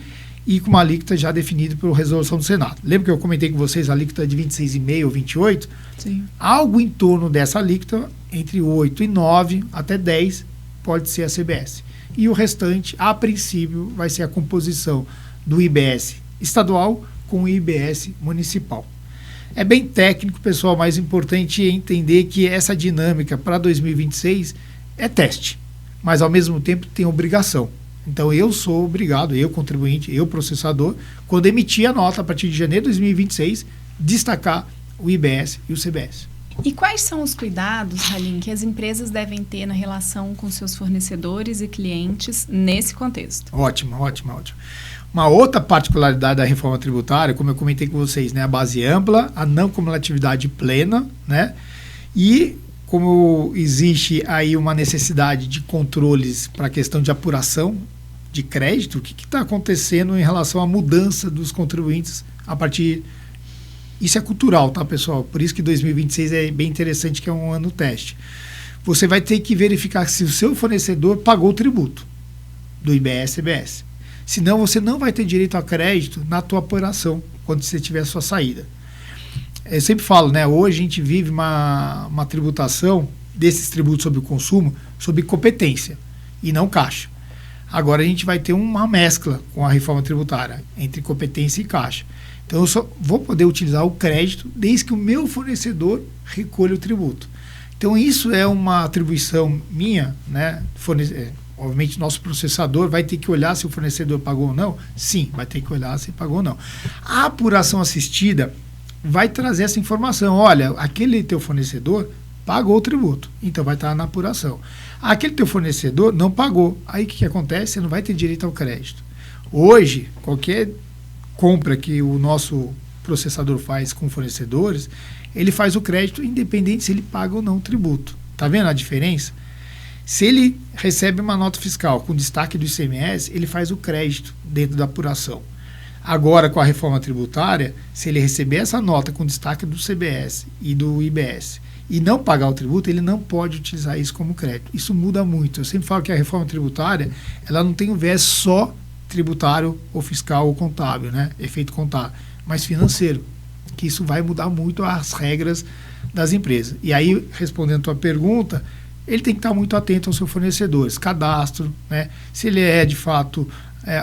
e com uma alíquota já definida por resolução do Senado. Lembra que eu comentei com vocês a alíquota de 26,5% ou 28%? Sim. Algo em torno dessa alíquota, entre 8% e 9% até 10%, pode ser a CBS. E o restante, a princípio, vai ser a composição do IBS estadual com o IBS municipal. É bem técnico, pessoal, mas importante é entender que essa dinâmica para 2026 é teste, mas ao mesmo tempo tem obrigação. Então eu sou obrigado, eu contribuinte, eu processador, quando emitir a nota a partir de janeiro de 2026, destacar o IBS e o CBS. E quais são os cuidados, Halim, que as empresas devem ter na relação com seus fornecedores e clientes nesse contexto? Ótimo. Uma outra particularidade da reforma tributária, como eu comentei com vocês, né, a base ampla, a não cumulatividade plena, né, e como existe aí uma necessidade de controles para a questão de apuração de crédito, o que está acontecendo em relação à mudança dos contribuintes a partir... Isso é cultural, tá, pessoal? Por isso que 2026 é bem interessante, que é um ano teste. Você vai ter que verificar se o seu fornecedor pagou o tributo do IBS e CBS. Senão, você não vai ter direito a crédito na tua apuração, quando você tiver a sua saída. Eu sempre falo, né? Hoje a gente vive uma tributação desses tributos sobre o consumo, sobre competência, e não caixa. Agora a gente vai ter uma mescla com a reforma tributária, entre competência e caixa. Então, eu só vou poder utilizar o crédito desde que o meu fornecedor recolha o tributo. Então, isso é uma atribuição minha, né? Obviamente, nosso processador vai ter que olhar se o fornecedor pagou ou não. Sim, vai ter que olhar se pagou ou não. A apuração assistida vai trazer essa informação. Olha, aquele teu fornecedor pagou o tributo, então vai estar na apuração. Aquele teu fornecedor não pagou, aí o que acontece? Você não vai ter direito ao crédito. Hoje, qualquer compra que o nosso processador faz com fornecedores, ele faz o crédito independente se ele paga ou não o tributo. Está vendo a diferença? Se ele recebe uma nota fiscal com destaque do ICMS, ele faz o crédito dentro da apuração. Agora, com a reforma tributária, se ele receber essa nota com destaque do CBS e do IBS e não pagar o tributo, ele não pode utilizar isso como crédito. Isso muda muito. Eu sempre falo que a reforma tributária, ela não tem um viés só tributário ou fiscal ou contábil, né? Efeito contábil, mas financeiro, que isso vai mudar muito as regras das empresas. E aí, respondendo a tua pergunta, ele tem que estar muito atento aos seus fornecedores, cadastro, né? Se ele é, de fato,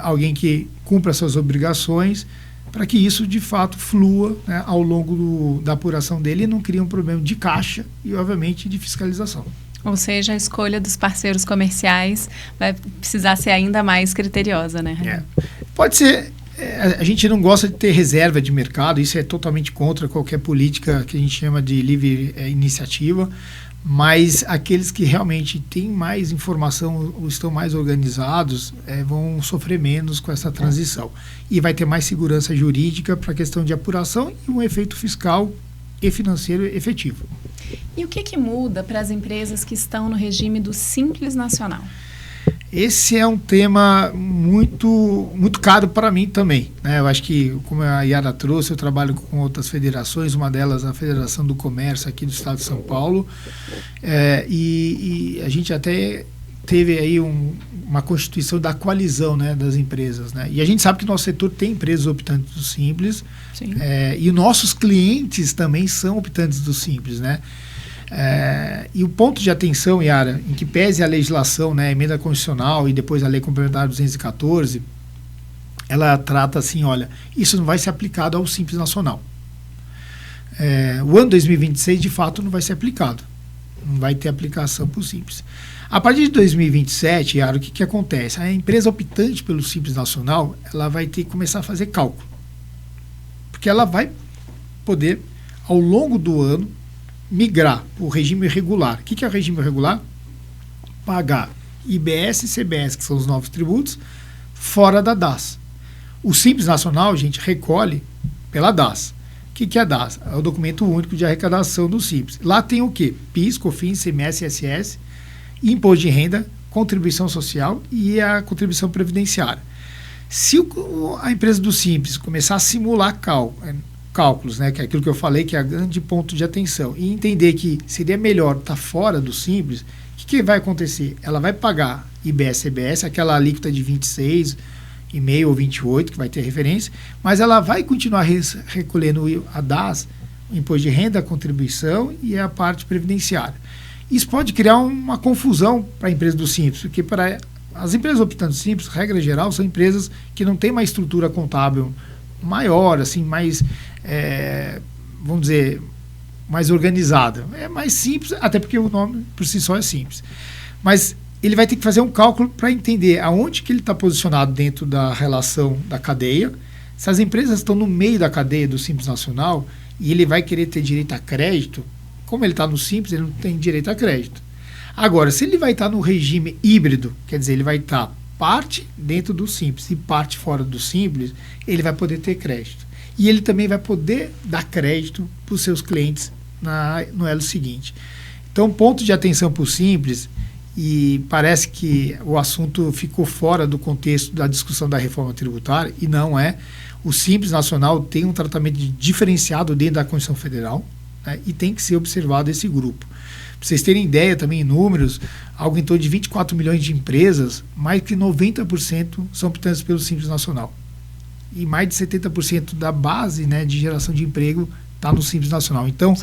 alguém que cumpra suas obrigações, para que isso, de fato, flua, né, ao longo da apuração dele e não crie um problema de caixa e, obviamente, de fiscalização. Ou seja, a escolha dos parceiros comerciais vai precisar ser ainda mais criteriosa, né? Pode ser. A gente não gosta de ter reserva de mercado, isso é totalmente contra qualquer política que a gente chama de livre iniciativa, mas aqueles que realmente têm mais informação ou estão mais organizados vão sofrer menos com essa transição. E vai ter mais segurança jurídica para a questão de apuração e um efeito fiscal e financeiro efetivo. E o que muda para as empresas que estão no regime do Simples Nacional? Esse é um tema muito, muito caro para mim também, né? Eu acho que, como a Yara trouxe, eu trabalho com outras federações, uma delas a Federação do Comércio aqui do Estado de São Paulo, e a gente até teve aí uma constituição da coalizão, né, das empresas, né? E a gente sabe que o nosso setor tem empresas optantes do Simples, e nossos clientes também são optantes do Simples, né? E o ponto de atenção, Yara, em que pese a legislação, né, a emenda constitucional e depois a lei complementar 214, ela trata assim, olha, isso não vai ser aplicado ao Simples Nacional. O ano 2026, de fato, não vai ser aplicado. Não vai ter aplicação para o Simples. A partir de 2027, Yara, o que acontece? A empresa optante pelo Simples Nacional, ela vai ter que começar a fazer cálculo. Porque ela vai poder, ao longo do ano, migrar para o regime regular. O que é o regime regular? Pagar IBS e CBS, que são os novos tributos, fora da DAS. O Simples Nacional, gente, recolhe pela DAS. O que é a DAS? É o documento único de arrecadação do Simples. Lá tem o quê? PIS, COFINS, ICMS, ISS, imposto de renda, contribuição social e a contribuição previdenciária. Se a empresa do Simples começar a simular cálculos, né, que é aquilo que eu falei, que é o grande ponto de atenção, e entender que seria melhor estar fora do Simples, o que vai acontecer? Ela vai pagar IBS, CBS, aquela alíquota de 26,5% ou 28%, que vai ter referência, mas ela vai continuar recolhendo a DAS, o imposto de renda, a contribuição e a parte previdenciária. Isso pode criar uma confusão para a empresa do Simples, porque para as empresas optantes Simples, regra geral, são empresas que não têm uma estrutura contábil maior, assim, mais, vamos dizer, mais organizada. É mais simples, até porque o nome por si só é simples. Mas ele vai ter que fazer um cálculo para entender aonde que ele está posicionado dentro da relação da cadeia. Se as empresas estão no meio da cadeia do Simples Nacional e ele vai querer ter direito a crédito, como ele está no Simples, ele não tem direito a crédito. Agora, se ele vai estar no regime híbrido, quer dizer, ele vai estar parte dentro do Simples e parte fora do Simples, ele vai poder ter crédito. E ele também vai poder dar crédito para os seus clientes no elo seguinte. Então, ponto de atenção para o Simples, e parece que o assunto ficou fora do contexto da discussão da reforma tributária, e não é. O Simples Nacional tem um tratamento diferenciado dentro da Constituição Federal, né, e tem que ser observado esse grupo. Para vocês terem ideia também em números, algo em torno de 24 milhões de empresas, mais que 90% são optantes pelo Simples Nacional. E mais de 70% da base, né, de geração de emprego está no Simples Nacional. Então,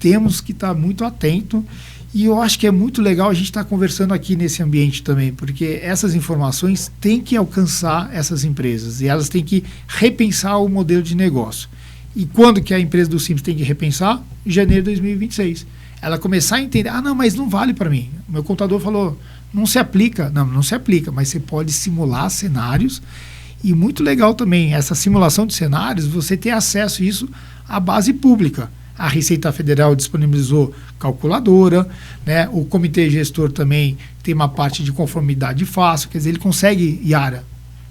temos que estar muito atento, e eu acho que é muito legal a gente estar conversando aqui nesse ambiente também, porque essas informações têm que alcançar essas empresas e elas têm que repensar o modelo de negócio. E quando que a empresa do Simples tem que repensar? Em janeiro de 2026. Ela começar a entender, não, mas não vale para mim. O meu contador falou, não se aplica. Não se aplica, mas você pode simular cenários. E muito legal também, essa simulação de cenários, você ter acesso a isso à base pública. A Receita Federal disponibilizou calculadora, né? O comitê gestor também tem uma parte de conformidade fácil, quer dizer, ele consegue, Yara,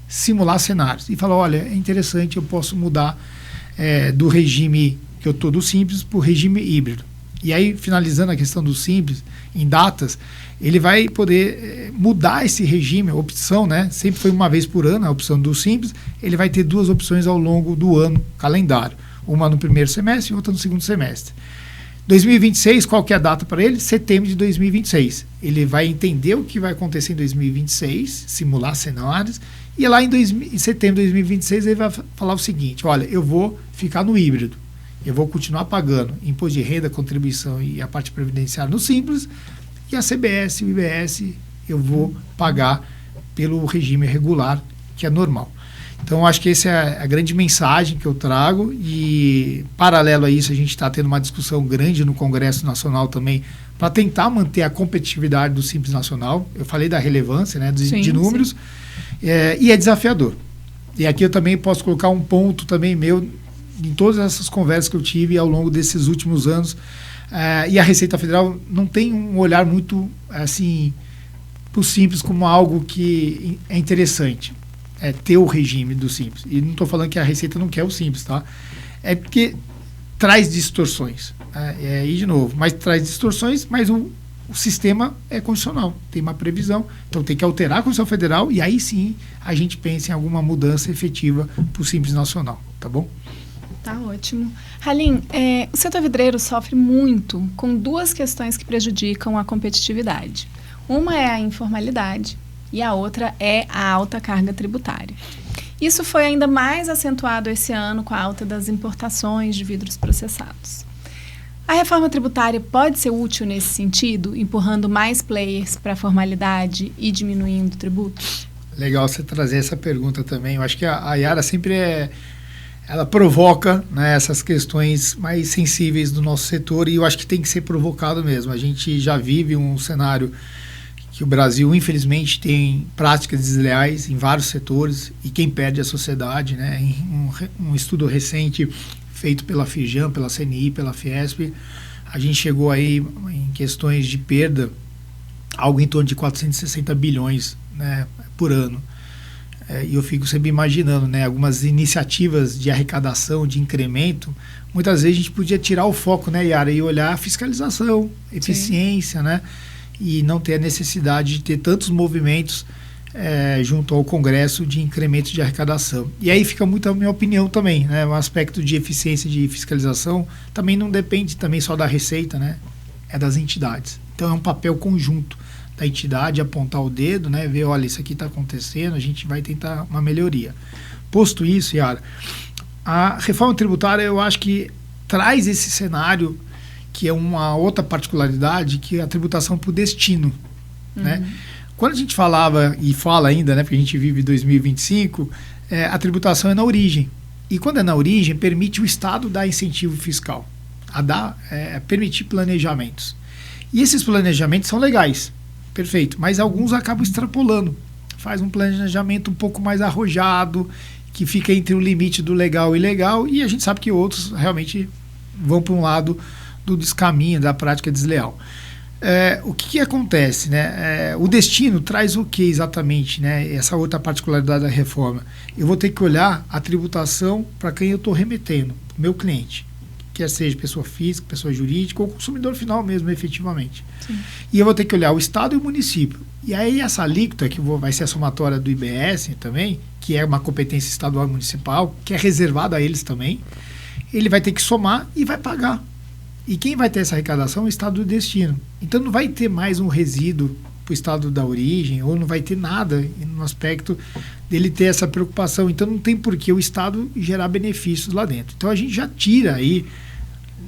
simular cenários e falar, olha, é interessante, eu posso mudar do regime que eu estou do Simples para o regime híbrido. E aí, finalizando a questão do Simples, em datas, ele vai poder mudar esse regime, a opção, né? Sempre foi uma vez por ano a opção do Simples, ele vai ter 2 opções ao longo do ano, calendário. Uma no primeiro semestre e outra no segundo semestre. 2026, qual que é a data para ele? Setembro de 2026. Ele vai entender o que vai acontecer em 2026, simular cenários, e lá em setembro de 2026 ele vai falar o seguinte, olha, eu vou ficar no híbrido, eu vou continuar pagando imposto de renda, contribuição e a parte previdenciária no Simples, e a CBS e o IBS eu vou pagar pelo regime regular, que é normal. Então, acho que essa é a grande mensagem que eu trago e, paralelo a isso, a gente está tendo uma discussão grande no Congresso Nacional também para tentar manter a competitividade do Simples Nacional. Eu falei da relevância, né, de números, e é desafiador. E aqui eu também posso colocar um ponto também meu em todas essas conversas que eu tive ao longo desses últimos anos. E a Receita Federal não tem um olhar muito assim para o Simples como algo que é interessante. Ter o regime do Simples. E não estou falando que a Receita não quer o Simples, tá? É porque traz distorções. Aí, de novo, mas traz distorções, mas o sistema é constitucional, tem uma previsão. Então tem que alterar a Constituição Federal e aí sim a gente pensa em alguma mudança efetiva para o Simples Nacional, tá bom? Tá ótimo. Halim, o setor vidreiro sofre muito com 2 questões que prejudicam a competitividade. Uma é a informalidade e a outra é a alta carga tributária. Isso foi ainda mais acentuado esse ano com a alta das importações de vidros processados. A reforma tributária pode ser útil nesse sentido, empurrando mais players para a formalidade e diminuindo tributos? Legal você trazer essa pergunta também. Eu acho que a Yara sempre ela provoca, né, essas questões mais sensíveis do nosso setor e eu acho que tem que ser provocado mesmo. A gente já vive um cenário que o Brasil, infelizmente, tem práticas desleais em vários setores e quem perde é a sociedade, né? Em um estudo recente feito pela Firjan, pela CNI, pela Fiesp, a gente chegou aí em questões de perda, algo em torno de 460 bilhões, né, por ano. E eu fico sempre imaginando, né, algumas iniciativas de arrecadação, de incremento, muitas vezes a gente podia tirar o foco, né, Yara, e olhar a fiscalização, eficiência, né? E não ter a necessidade de ter tantos movimentos junto ao Congresso de incremento de arrecadação. E aí fica muito a minha opinião também, né? O aspecto de eficiência de fiscalização também não depende também só da Receita, né? É das entidades. Então é um papel conjunto da entidade apontar o dedo, né? Ver, olha, isso aqui está acontecendo, a gente vai tentar uma melhoria. Posto isso, Yara, a reforma tributária eu acho que traz esse cenário que é uma outra particularidade, que é a tributação por destino, né? Quando a gente falava, e fala ainda, né, porque a gente vive 2025, a tributação é na origem. E quando é na origem, permite o Estado dar incentivo fiscal, permitir planejamentos. E esses planejamentos são legais, perfeito, mas alguns acabam extrapolando. Faz um planejamento um pouco mais arrojado, que fica entre o limite do legal e ilegal, e a gente sabe que outros realmente vão para um lado do descaminho, da prática desleal. O que acontece, né? O destino traz o que exatamente, né? Essa outra particularidade da reforma. Eu vou ter que olhar a tributação para quem eu estou remetendo, meu cliente, quer seja pessoa física, pessoa jurídica ou consumidor final mesmo, efetivamente. Sim. E eu vou ter que olhar o Estado e o município. E aí essa alíquota, que vai ser a somatória do IBS também, que é uma competência estadual e municipal, que é reservada a eles também, ele vai ter que somar e vai pagar. E quem vai ter essa arrecadação é o Estado do destino. Então não vai ter mais um resíduo para o Estado da origem, ou não vai ter nada no aspecto dele ter essa preocupação. Então não tem por que o Estado gerar benefícios lá dentro. Então a gente já tira aí,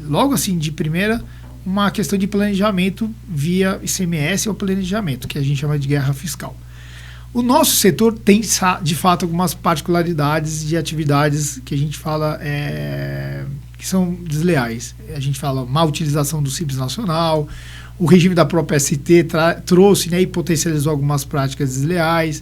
logo assim de primeira, uma questão de planejamento via ICMS ou planejamento, que a gente chama de guerra fiscal. O nosso setor tem, de fato, algumas particularidades de atividades que a gente fala que são desleais. A gente fala má utilização do Simples Nacional, o regime da própria ST trouxe, né, e potencializou algumas práticas desleais.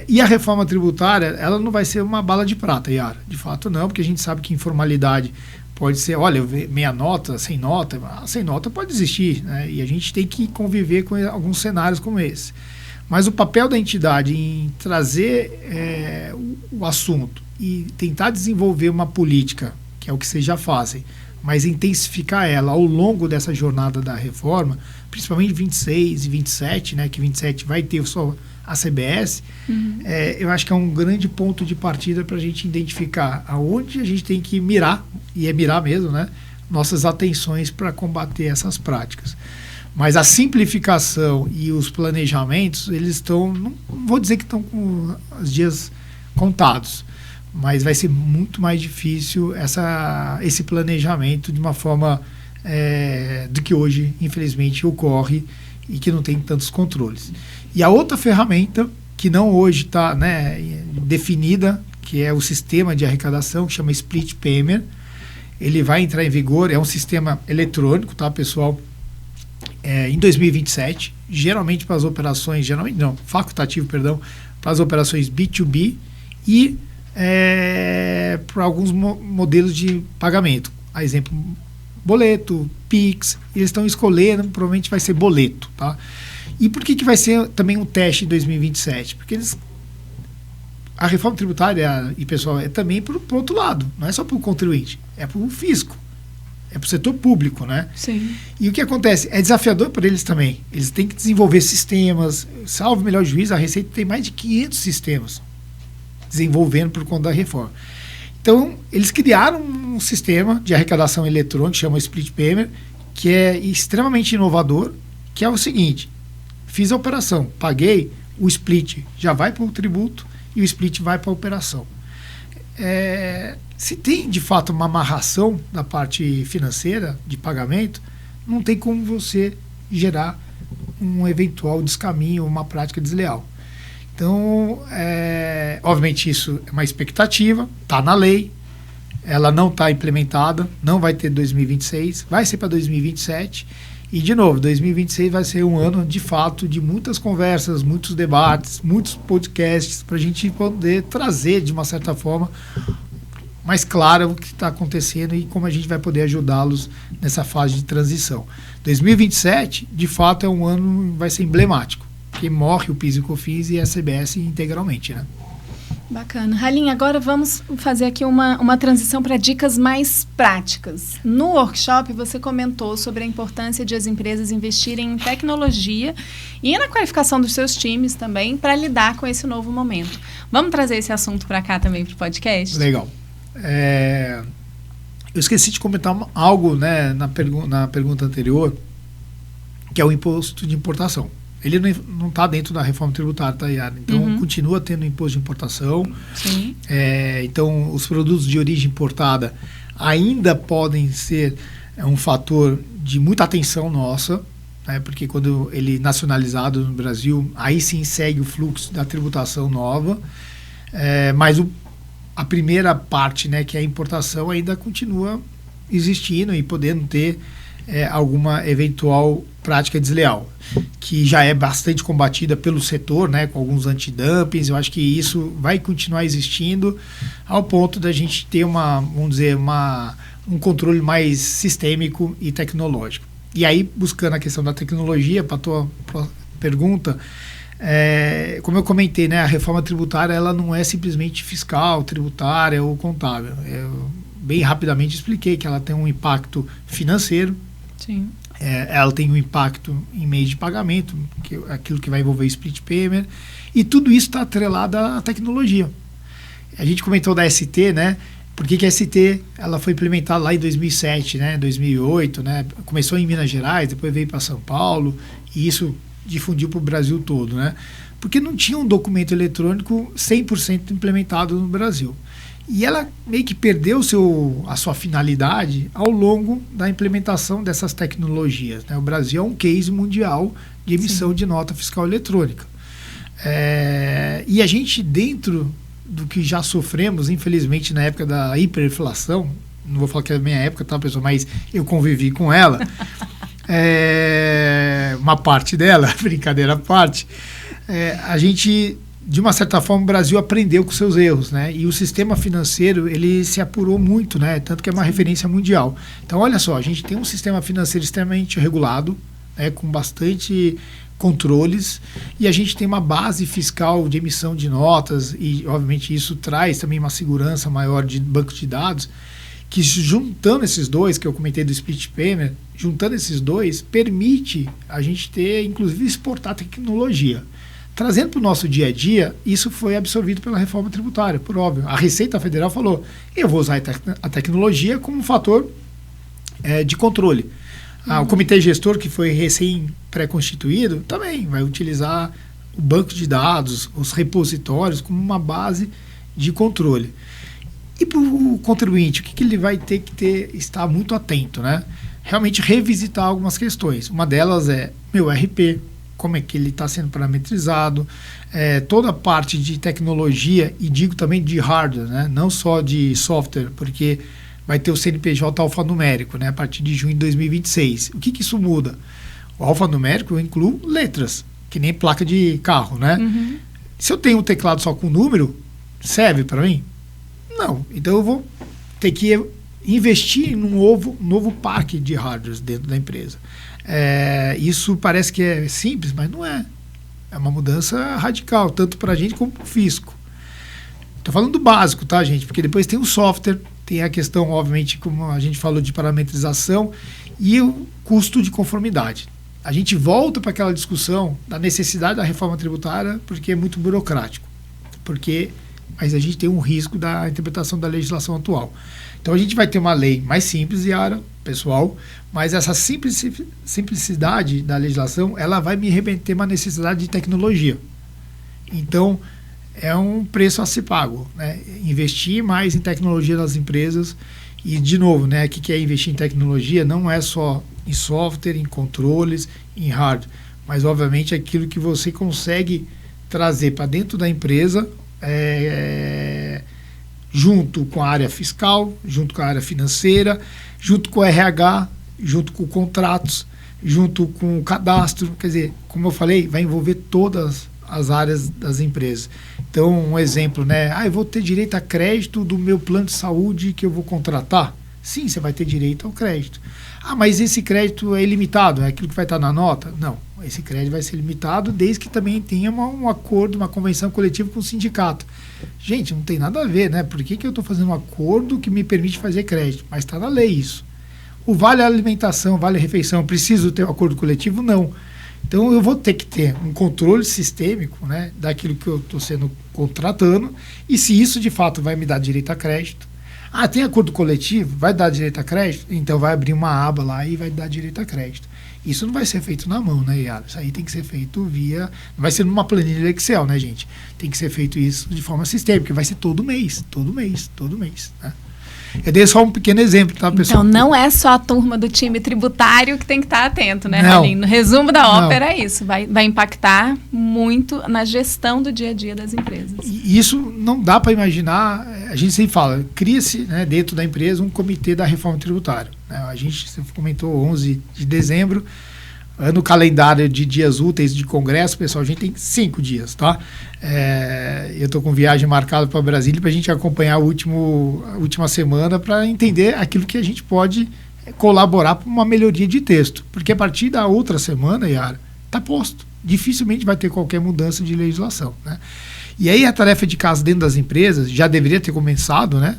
E a reforma tributária, ela não vai ser uma bala de prata, Yara. De fato não, porque a gente sabe que informalidade Pode ser, olha, meia nota, sem nota. Sem nota pode existir, né? E a gente tem que conviver com alguns cenários como esse. Mas o papel da entidade em trazer o assunto e tentar desenvolver uma política, que é o que vocês já fazem, mas intensificar ela ao longo dessa jornada da reforma, principalmente 26 e 27, né, que 27 vai ter só a CBS, eu acho que é um grande ponto de partida para a gente identificar aonde a gente tem que mirar, e é mirar mesmo, né, nossas atenções para combater essas práticas. Mas a simplificação e os planejamentos, eles estão, não vou dizer que estão com os dias contados, mas vai ser muito mais difícil esse planejamento de uma forma do que hoje, infelizmente, ocorre e que não tem tantos controles. E a outra ferramenta, que não hoje está, né, definida, que é o sistema de arrecadação, que chama Split Payment, ele vai entrar em vigor, é um sistema eletrônico, tá, pessoal? Em 2027, geralmente para as operações, facultativo, para as operações B2B e para alguns modelos de pagamento. A exemplo, boleto, Pix, eles estão escolhendo, provavelmente vai ser boleto, tá? E por que vai ser também um teste em 2027? Porque a reforma tributária, e pessoal, é também para o outro lado, não é só para o contribuinte, é para o fisco. É para o setor público, né? Sim. E o que acontece? É desafiador para eles também. Eles têm que desenvolver sistemas. Salvo o melhor juízo, a Receita tem mais de 500 sistemas desenvolvendo por conta da reforma. Então, eles criaram um sistema de arrecadação eletrônica, chama Split Payment, que é extremamente inovador, que é o seguinte: fiz a operação, paguei, o split já vai para o tributo e o split vai para a operação. Se tem, de fato, uma amarração da parte financeira de pagamento, não tem como você gerar um eventual descaminho, uma prática desleal. Então, obviamente, isso é uma expectativa, está na lei, ela não está implementada, não vai ter 2026, vai ser para 2027. E, de novo, 2026 vai ser um ano, de fato, de muitas conversas, muitos debates, muitos podcasts, para a gente poder trazer, de uma certa forma, mais claro o que está acontecendo e como a gente vai poder ajudá-los nessa fase de transição. 2027, de fato, é um ano que vai ser emblemático, porque morre o PIS e COFINS e a CBS integralmente, né? Bacana. Ralinha, agora vamos fazer aqui uma transição para dicas mais práticas. No workshop, você comentou sobre a importância de as empresas investirem em tecnologia e na qualificação dos seus times também para lidar com esse novo momento. Vamos trazer esse assunto para cá também para o podcast? Legal. Eu esqueci de comentar algo, né, na pergunta anterior, que é o imposto de importação. Ele não está dentro da reforma tributária, tá, Yara? Então, continua tendo imposto de importação. Sim. Então, os produtos de origem importada ainda podem ser um fator de muita atenção nossa, né, porque quando ele é nacionalizado no Brasil, aí sim segue o fluxo da tributação nova. Mas a primeira parte, né, que é a importação, ainda continua existindo e podendo ter alguma eventual prática desleal, que já é bastante combatida pelo setor, né, com alguns antidumpings. Eu acho que isso vai continuar existindo ao ponto da gente ter um controle mais sistêmico e tecnológico. E aí, buscando a questão da tecnologia, para a tua pergunta, como eu comentei, né, a reforma tributária ela não é simplesmente fiscal, tributária ou contábil. Eu bem rapidamente expliquei que ela tem um impacto financeiro. Sim. Ela tem um impacto em meio de pagamento, que é aquilo que vai envolver split payment, e tudo isso está atrelado à tecnologia. A gente comentou da ST, né? Por que a ST ela foi implementada lá em 2007, né? 2008, né? Começou em Minas Gerais, depois veio para São Paulo, e isso difundiu para o Brasil todo, né? Porque não tinha um documento eletrônico 100% implementado no Brasil. E ela meio que perdeu a sua finalidade ao longo da implementação dessas tecnologias, né? O Brasil é um case mundial de emissão de nota fiscal eletrônica. E a gente, dentro do que já sofremos, infelizmente, na época da hiperinflação, não vou falar que é a minha época, tá, pessoal, mas eu convivi com ela, uma parte dela, brincadeira à parte, a gente de uma certa forma, o Brasil aprendeu com seus erros, né? E o sistema financeiro, ele se apurou muito, né? Tanto que é uma referência mundial. Então, olha só, a gente tem um sistema financeiro extremamente regulado, né? Com bastante controles, e a gente tem uma base fiscal de emissão de notas, e, obviamente, isso traz também uma segurança maior de banco de dados, que juntando esses dois, que eu comentei do split payment, juntando esses dois, permite a gente ter, inclusive, exportar tecnologia. Trazendo para o nosso dia a dia, isso foi absorvido pela reforma tributária, por óbvio. A Receita Federal falou, eu vou usar a tecnologia como um fator de controle. O comitê gestor, que foi recém-pré-constituído, também vai utilizar o banco de dados, os repositórios, como uma base de controle. E para o contribuinte, o que ele vai ter que estar muito atento, né? Realmente revisitar algumas questões. Uma delas é meu RP, como é que ele está sendo parametrizado, toda a parte de tecnologia, e digo também de hardware, né? Não só de software, porque vai ter o CNPJ alfanumérico, né? A partir de junho de 2026. O que isso muda? O alfanumérico eu incluo letras, que nem placa de carro, né? Uhum. Se eu tenho um teclado só com número, serve para mim? Não. Então eu vou ter que investir em um novo parque de hardwares dentro da empresa. Isso parece que é simples, mas não é. É uma mudança radical, tanto para a gente como para o fisco. Estou falando do básico, tá, gente? Porque depois tem o software, tem a questão, obviamente, como a gente falou, de parametrização e o custo de conformidade. A gente volta para aquela discussão da necessidade da reforma tributária porque é muito burocrático. Mas a gente tem um risco da interpretação da legislação atual. Então a gente vai ter uma lei mais simples, Yara, pessoal, mas essa simplicidade da legislação, ela vai me remeter uma necessidade de tecnologia. Então, é um preço a ser pago, né? Investir mais em tecnologia nas empresas. E, de novo, né, o que é investir em tecnologia? Não é só em software, em controles, em hardware, mas, obviamente, aquilo que você consegue trazer para dentro da empresa, junto com a área fiscal, junto com a área financeira, junto com o RH, junto com contratos, junto com o cadastro. Quer dizer, como eu falei, vai envolver todas as áreas das empresas. Então, um exemplo, né? Eu vou ter direito a crédito do meu plano de saúde que eu vou contratar? Sim, você vai ter direito ao crédito. Mas esse crédito é ilimitado, é aquilo que vai estar na nota? Não, esse crédito vai ser limitado desde que também tenha um acordo, uma convenção coletiva com o sindicato. Gente, não tem nada a ver, né? Por que eu estou fazendo um acordo que me permite fazer crédito? Mas está na lei isso. O vale alimentação, vale refeição, preciso ter um acordo coletivo? Não. Então, eu vou ter que ter um controle sistêmico, né, daquilo que eu estou sendo contratando, e se isso, de fato, vai me dar direito a crédito. Tem acordo coletivo? Vai dar direito a crédito? Então, vai abrir uma aba lá e vai dar direito a crédito. Isso não vai ser feito na mão, né, Yara? Isso aí tem que ser feito via... Não vai ser numa planilha Excel, né, gente? Tem que ser feito isso de forma sistêmica, vai ser todo mês, né? Eu dei só um pequeno exemplo, tá, pessoal? Então, não é só a turma do time tributário que tem que estar atento, né, Ralim? No resumo da ópera é isso. Vai impactar muito na gestão do dia a dia das empresas. E isso não dá para imaginar. A gente sempre fala, cria-se, né, dentro da empresa um comitê da reforma tributária. A gente, você comentou, 11 de dezembro, no calendário de dias úteis de congresso, pessoal, a gente tem 5 dias, tá? Eu estou com viagem marcada para Brasília para a gente acompanhar a última semana para entender aquilo que a gente pode colaborar para uma melhoria de texto. Porque a partir da outra semana, Yara, está posto. Dificilmente vai ter qualquer mudança de legislação, né? E aí a tarefa de casa dentro das empresas já deveria ter começado, né?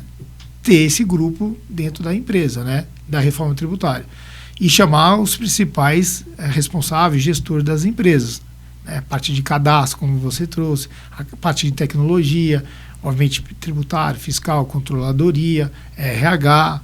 Ter esse grupo dentro da empresa, né? Da reforma tributária. E chamar os principais responsáveis, gestores das empresas. A parte de cadastro, como você trouxe, a parte de tecnologia, obviamente tributário, fiscal, controladoria, RH.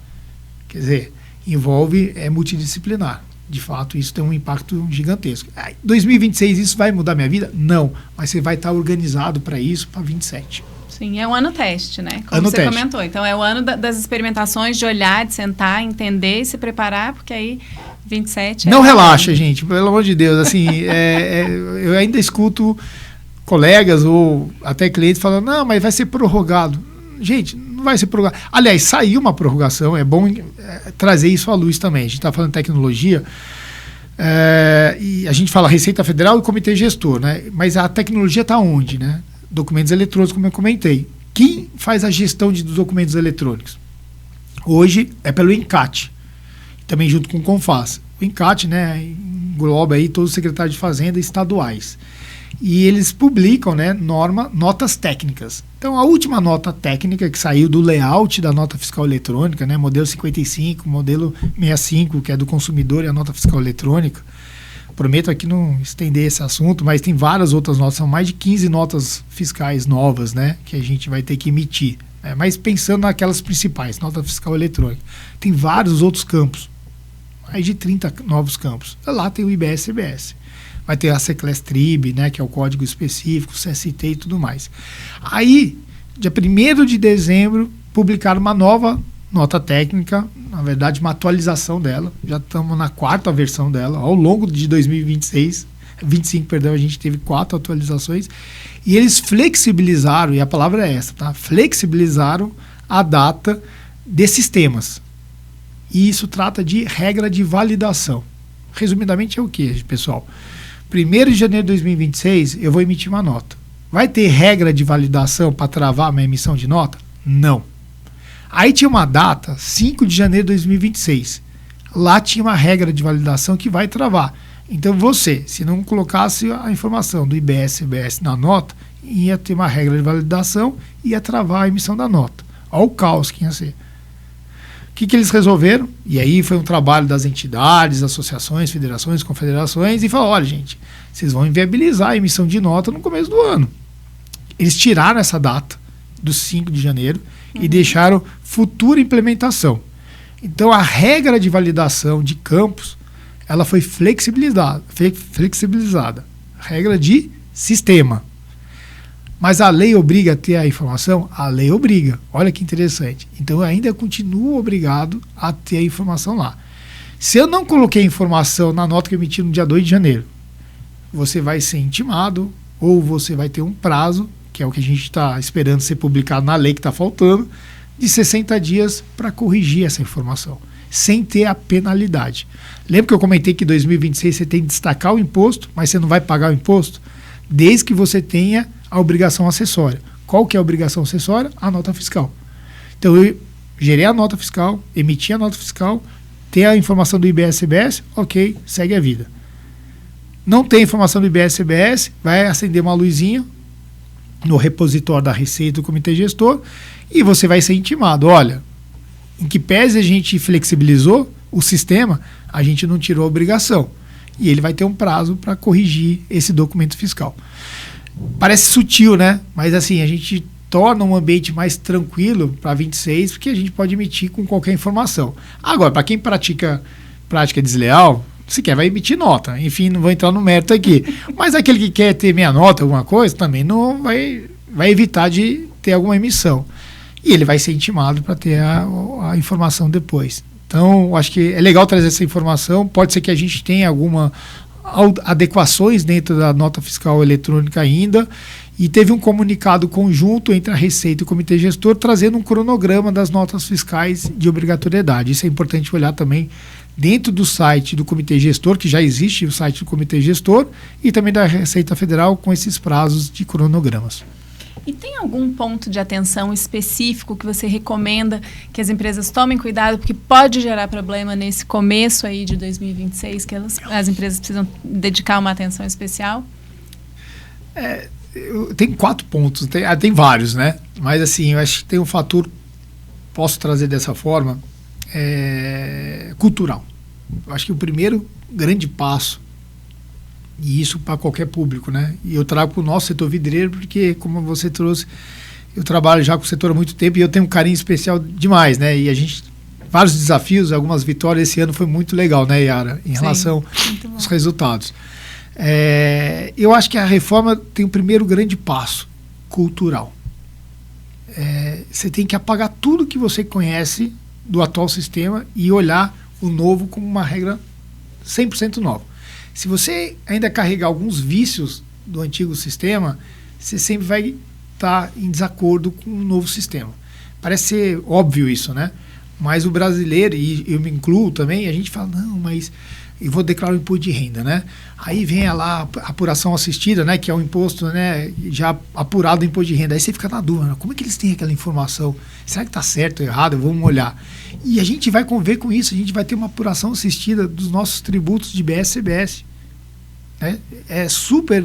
Quer dizer, envolve, multidisciplinar. De fato, isso tem um impacto gigantesco. 2026, isso vai mudar minha vida? Não, mas você vai estar organizado para isso para 27. Sim, é um ano teste, né? Como você comentou. Então, é o ano das experimentações, de olhar, de sentar, entender e se preparar, porque aí 27... Não relaxa, gente, pelo amor de Deus. Assim, eu ainda escuto colegas ou até clientes falando, não, mas vai ser prorrogado. Gente, não vai ser prorrogado. Aliás, saiu uma prorrogação, é bom trazer isso à luz também. A gente está falando de tecnologia, e a gente fala Receita Federal e Comitê Gestor, né? Mas a tecnologia está onde, né? documentos eletrônicos, como eu comentei. Quem faz a gestão dos documentos eletrônicos? Hoje é pelo ENCAT, também junto com o CONFAS. O ENCAT, né, engloba aí todos os secretários de Fazenda estaduais. E eles publicam, né, notas técnicas. Então, a última nota técnica que saiu do layout da nota fiscal eletrônica, né, modelo 55, modelo 65, que é do consumidor, e a nota fiscal eletrônica. Prometo aqui não estender esse assunto, mas tem várias outras notas, são mais de 15 notas fiscais novas, né, que a gente vai ter que emitir. Mas pensando naquelas principais, nota fiscal eletrônica. Tem vários outros campos, mais de 30 novos campos. Lá tem o IBS-CBS. Vai ter a Secless-Trib, né, que é o código específico, CST e tudo mais. Aí, dia 1º de dezembro, publicaram uma nova nota técnica, na verdade, uma atualização dela. Já estamos na 4ª versão dela. Ao longo de 2025, a gente teve 4 atualizações. E eles flexibilizaram, e a palavra é essa, tá? Flexibilizaram a data de sistemas. E isso trata de regra de validação. Resumidamente é o que, pessoal? 1º de janeiro de 2026, eu vou emitir uma nota. Vai ter regra de validação para travar a minha emissão de nota? Não. Aí tinha uma data, 5 de janeiro de 2026. Lá tinha uma regra de validação que vai travar. Então você, se não colocasse a informação do IBS-CBS na nota, ia ter uma regra de validação e ia travar a emissão da nota. Olha o caos que ia ser. O que eles resolveram? E aí foi um trabalho das entidades, associações, federações, confederações, e falou, olha, gente, vocês vão inviabilizar a emissão de nota no começo do ano. Eles tiraram essa data, do 5 de janeiro, e deixaram futura implementação. Então, a regra de validação de campos, ela foi flexibilizada. Regra de sistema. Mas a lei obriga a ter a informação? A lei obriga. Olha que interessante. Então, eu ainda continuo obrigado a ter a informação lá. Se eu não coloquei a informação na nota que eu emiti no dia 2 de janeiro, você vai ser intimado ou você vai ter um prazo, que é o que a gente está esperando ser publicado na lei que está faltando, de 60 dias para corrigir essa informação, sem ter a penalidade. Lembra que eu comentei que em 2026 você tem que destacar o imposto, mas você não vai pagar o imposto, desde que você tenha a obrigação acessória. Qual que é a obrigação acessória? A nota fiscal. Então, eu gerei a nota fiscal, emiti a nota fiscal, tem a informação do IBS-CBS, ok, segue a vida. Não tem informação do IBS-CBS, vai acender uma luzinha no repositório da Receita do Comitê Gestor e você vai ser intimado. Olha, em que pese a gente flexibilizou o sistema, a gente não tirou a obrigação. E ele vai ter um prazo para corrigir esse documento fiscal. Parece sutil, né? Mas assim, a gente torna um ambiente mais tranquilo para 26, porque a gente pode emitir com qualquer informação. Agora, para quem pratica prática desleal, se quer, vai emitir nota. Enfim, não vou entrar no mérito aqui. Mas aquele que quer ter meia nota, alguma coisa, também não vai evitar de ter alguma emissão. E ele vai ser intimado para ter a informação depois. Então, acho que é legal trazer essa informação. Pode ser que a gente tenha alguma adequações dentro da nota fiscal eletrônica ainda. E teve um comunicado conjunto entre a Receita e o Comitê Gestor trazendo um cronograma das notas fiscais de obrigatoriedade. Isso é importante olhar também dentro do site do Comitê Gestor, que já existe o site do Comitê Gestor, e também da Receita Federal com esses prazos de cronogramas. E tem algum ponto de atenção específico que você recomenda que as empresas tomem cuidado, porque pode gerar problema nesse começo aí de 2026, que as empresas precisam dedicar uma atenção especial? Tem 4 pontos, tem vários, né? Mas assim, eu acho que tem um fator, posso trazer dessa forma, cultural. Eu acho que o primeiro grande passo, e isso para qualquer público, né? E eu trago para o nosso setor vidreiro, porque, como você trouxe, eu trabalho já com o setor há muito tempo e eu tenho um carinho especial demais, né? E a gente, vários desafios, algumas vitórias esse ano foi muito legal, né, Yara? Em relação aos resultados. Eu acho que a reforma tem o primeiro grande passo, cultural. Você tem que apagar tudo que você conhece do atual sistema e olhar o novo como uma regra 100% nova. Se você ainda carregar alguns vícios do antigo sistema, você sempre vai estar em desacordo com o novo sistema. Parece ser óbvio isso, né? Mas o brasileiro, e eu me incluo também, a gente fala, não, mas e vou declarar o imposto de renda, né? Aí vem lá a apuração assistida, né? Que é o imposto, né? Já apurado do imposto de renda. Aí você fica na dúvida, né? Como é que eles têm aquela informação? Será que está certo ou errado? Vamos olhar. E a gente vai conviver com isso, a gente vai ter uma apuração assistida dos nossos tributos de IBS e CBS. Né? É super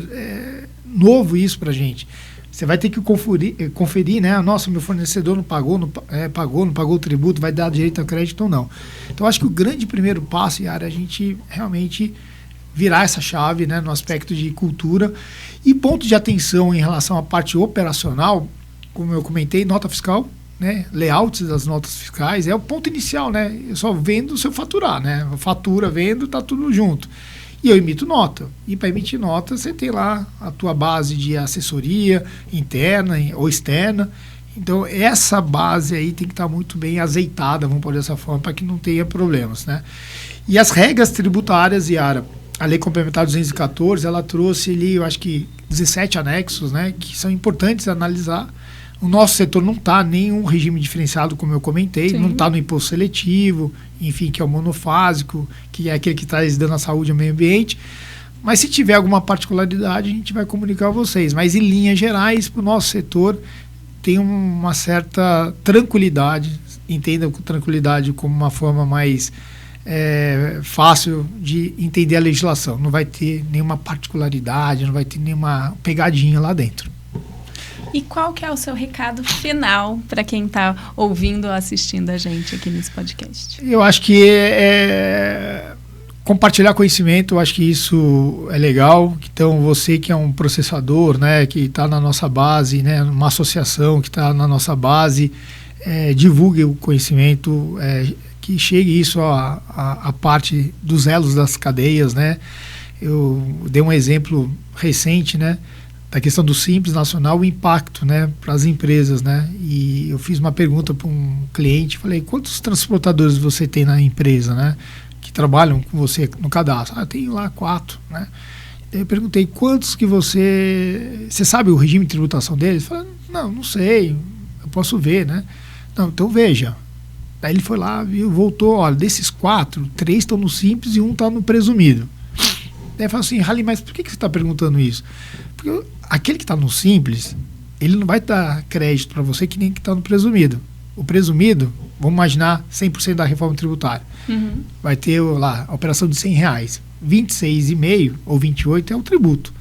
novo isso para a gente. Você vai ter que conferir, né? Nossa, meu fornecedor não pagou o tributo, vai dar direito a crédito ou não. Então, acho que o grande primeiro passo, Yara, é a gente realmente virar essa chave, né, no aspecto de cultura. E ponto de atenção em relação à parte operacional, como eu comentei, nota fiscal, né, layouts das notas fiscais, é o ponto inicial, né? Eu só vendo se eu faturar, né? Fatura, vendo, tá tudo junto. E eu emito nota. E para emitir nota, você tem lá a tua base de assessoria interna ou externa. Então, essa base aí tem que estar muito bem azeitada, vamos pôr dessa forma, para que não tenha problemas, né? E as regras tributárias, Yara, a Lei Complementar 214, ela trouxe ali, eu acho que 17 anexos, né? Que são importantes analisar. O nosso setor não está em nenhum regime diferenciado, como eu comentei, não está no imposto seletivo, enfim, que é o monofásico, que é aquele que traz dano à saúde e ao meio ambiente. Mas se tiver alguma particularidade, a gente vai comunicar a vocês. Mas, em linhas gerais, para o nosso setor, tem uma certa tranquilidade, entenda tranquilidade como uma forma mais fácil de entender a legislação. Não vai ter nenhuma particularidade, não vai ter nenhuma pegadinha lá dentro. E qual que é o seu recado final para quem está ouvindo ou assistindo a gente aqui nesse podcast? Eu acho que compartilhar conhecimento, eu acho que isso é legal. Então, você que é um processador, né, que está na nossa base, né, uma associação que está na nossa base, divulgue o conhecimento, que chegue isso à parte dos elos das cadeias, né. Eu dei um exemplo recente, né, da questão do Simples Nacional, o impacto, né, para as empresas, né? E eu fiz uma pergunta para um cliente, falei, quantos transportadores você tem na empresa, né, que trabalham com você no cadastro? Eu tenho lá 4, né? Daí eu perguntei, quantos que você sabe o regime de tributação deles? Ele falou, não sei, eu posso ver, né? Não, então veja. Daí ele foi lá, viu, voltou, olha, desses 4, 3 estão no Simples e 1 está no presumido. Daí eu falo assim, Rally, mas por que você está perguntando isso? Porque aquele que está no Simples, ele não vai dar crédito para você que nem que está no presumido. O presumido, vamos imaginar 100% da reforma tributária. Uhum. Vai ter lá a operação de R$100. 26,5 ou 28 é o tributo.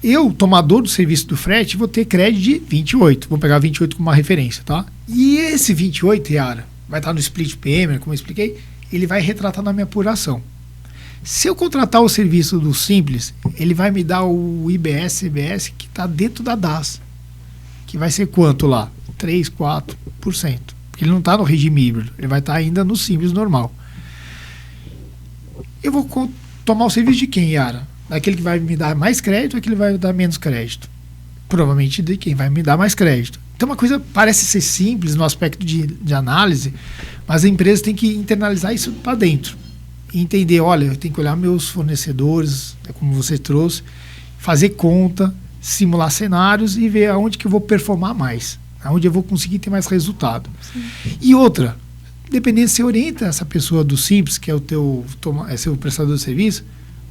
Eu, tomador do serviço do frete, vou ter crédito de 28. Vou pegar 28 como uma referência, tá? E esse 28, Yara, vai estar no split payment, como eu expliquei, ele vai retratar na minha apuração. Se eu contratar o serviço do Simples, ele vai me dar o IBS, CBS, que está dentro da DAS, que vai ser quanto lá? 3%, 4%. Porque ele não está no regime híbrido, ele vai estar ainda no Simples normal. Eu vou tomar o serviço de quem, Yara? Daquele que vai me dar mais crédito ou aquele que vai me dar menos crédito? Provavelmente de quem vai me dar mais crédito. Então, uma coisa parece ser simples no aspecto de análise, mas a empresa tem que internalizar isso para dentro. Entender, olha, eu tenho que olhar meus fornecedores, como você trouxe, fazer conta, simular cenários e ver aonde que eu vou performar mais, aonde eu vou conseguir ter mais resultado. Sim. E outra, dependendo se você orienta essa pessoa do Simples, que é o seu prestador de serviço,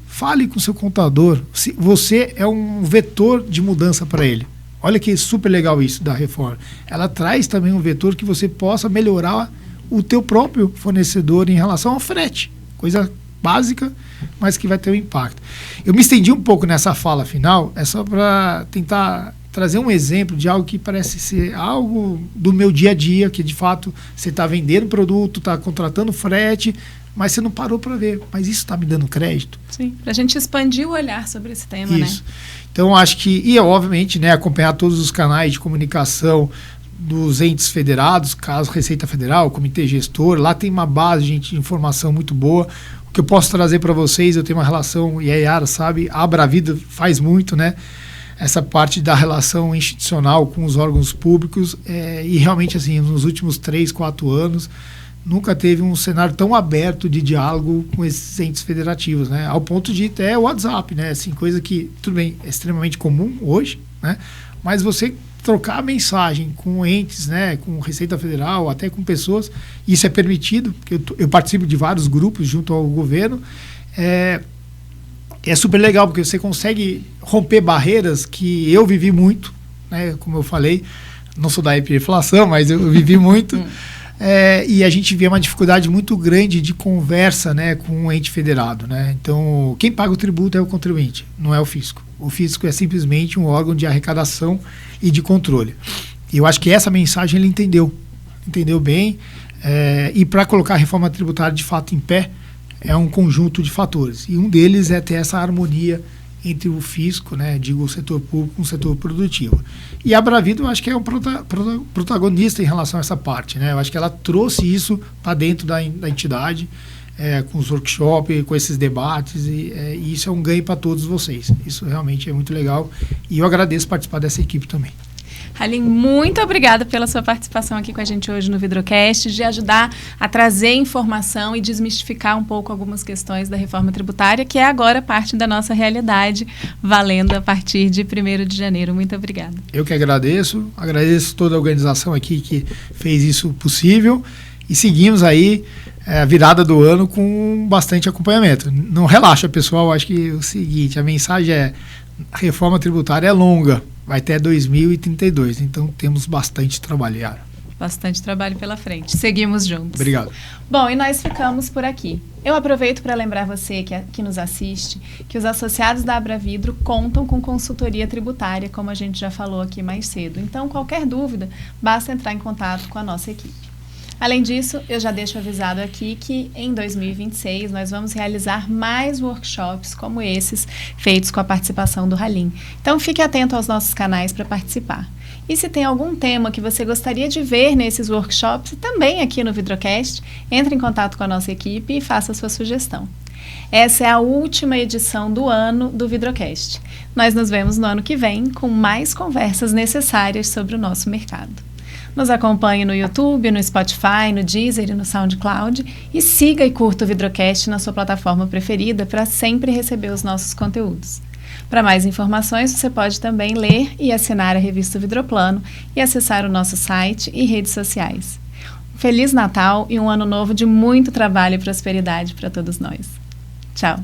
fale com o seu contador. Você é um vetor de mudança para ele. Olha que super legal isso da reforma. Ela traz também um vetor que você possa melhorar o teu próprio fornecedor em relação ao frete. Coisa básica, mas que vai ter um impacto. Eu me estendi um pouco nessa fala final, é só para tentar trazer um exemplo de algo que parece ser algo do meu dia a dia, que de fato você está vendendo produto, está contratando frete, mas você não parou para ver. Mas isso está me dando crédito? Sim, para a gente expandir o olhar sobre esse tema, isso, né? Então, acho que, e obviamente, né, acompanhar todos os canais de comunicação dos entes federados, caso Receita Federal, Comitê Gestor, lá tem uma base, gente, de informação muito boa. O que eu posso trazer para vocês, eu tenho uma relação, e a Yara sabe, a Abravida faz muito, né? Essa parte da relação institucional com os órgãos públicos, e realmente, assim, nos últimos 3, 4 anos, nunca teve um cenário tão aberto de diálogo com esses entes federativos, né? Ao ponto de até o WhatsApp, né? Assim, coisa que, tudo bem, é extremamente comum hoje, né? Mas você trocar a mensagem com entes, né, com Receita Federal, até com pessoas, isso é permitido, porque eu participo de vários grupos junto ao governo, é super legal, porque você consegue romper barreiras que eu vivi muito, né? Como eu falei, não sou da hiperinflação, mas eu vivi muito. E a gente vê uma dificuldade muito grande de conversa, né, com o ente federado, né? Então, quem paga o tributo é o contribuinte, não é o fisco. O fisco é simplesmente um órgão de arrecadação e de controle. E eu acho que essa mensagem ele entendeu bem. E para colocar a reforma tributária de fato em pé, é um conjunto de fatores. E um deles é ter essa harmonia entre o fisco, né, digo, o setor público com o setor produtivo. E a Abravido, eu acho que é um protagonista em relação a essa parte, né? Eu acho que ela trouxe isso para dentro da entidade, com os workshops, com esses debates, e isso é um ganho para todos vocês. Isso realmente é muito legal, e eu agradeço participar dessa equipe também. Halim, muito obrigada pela sua participação aqui com a gente hoje no Vidrocast, de ajudar a trazer informação e desmistificar um pouco algumas questões da reforma tributária, que é agora parte da nossa realidade, valendo a partir de 1º de janeiro. Muito obrigada. Eu que agradeço toda a organização aqui que fez isso possível, e seguimos aí a virada do ano com bastante acompanhamento. Não relaxa, pessoal, acho que é o seguinte, a mensagem é: a reforma tributária é longa, vai até 2032, então temos bastante trabalho. Bastante trabalho pela frente. Seguimos juntos. Obrigado. Bom, e nós ficamos por aqui. Eu aproveito para lembrar você que nos assiste que os associados da Abravidro contam com consultoria tributária, como a gente já falou aqui mais cedo. Então, qualquer dúvida, basta entrar em contato com a nossa equipe. Além disso, eu já deixo avisado aqui que em 2026 nós vamos realizar mais workshops como esses, feitos com a participação do Halim. Então fique atento aos nossos canais para participar. E se tem algum tema que você gostaria de ver nesses workshops, também aqui no Vidrocast, entre em contato com a nossa equipe e faça a sua sugestão. Essa é a última edição do ano do Vidrocast. Nós nos vemos no ano que vem com mais conversas necessárias sobre o nosso mercado. Nos acompanhe no YouTube, no Spotify, no Deezer e no SoundCloud, e siga e curta o Vidrocast na sua plataforma preferida para sempre receber os nossos conteúdos. Para mais informações, você pode também ler e assinar a revista Vidroplano e acessar o nosso site e redes sociais. Um Feliz Natal e um ano novo de muito trabalho e prosperidade para todos nós. Tchau!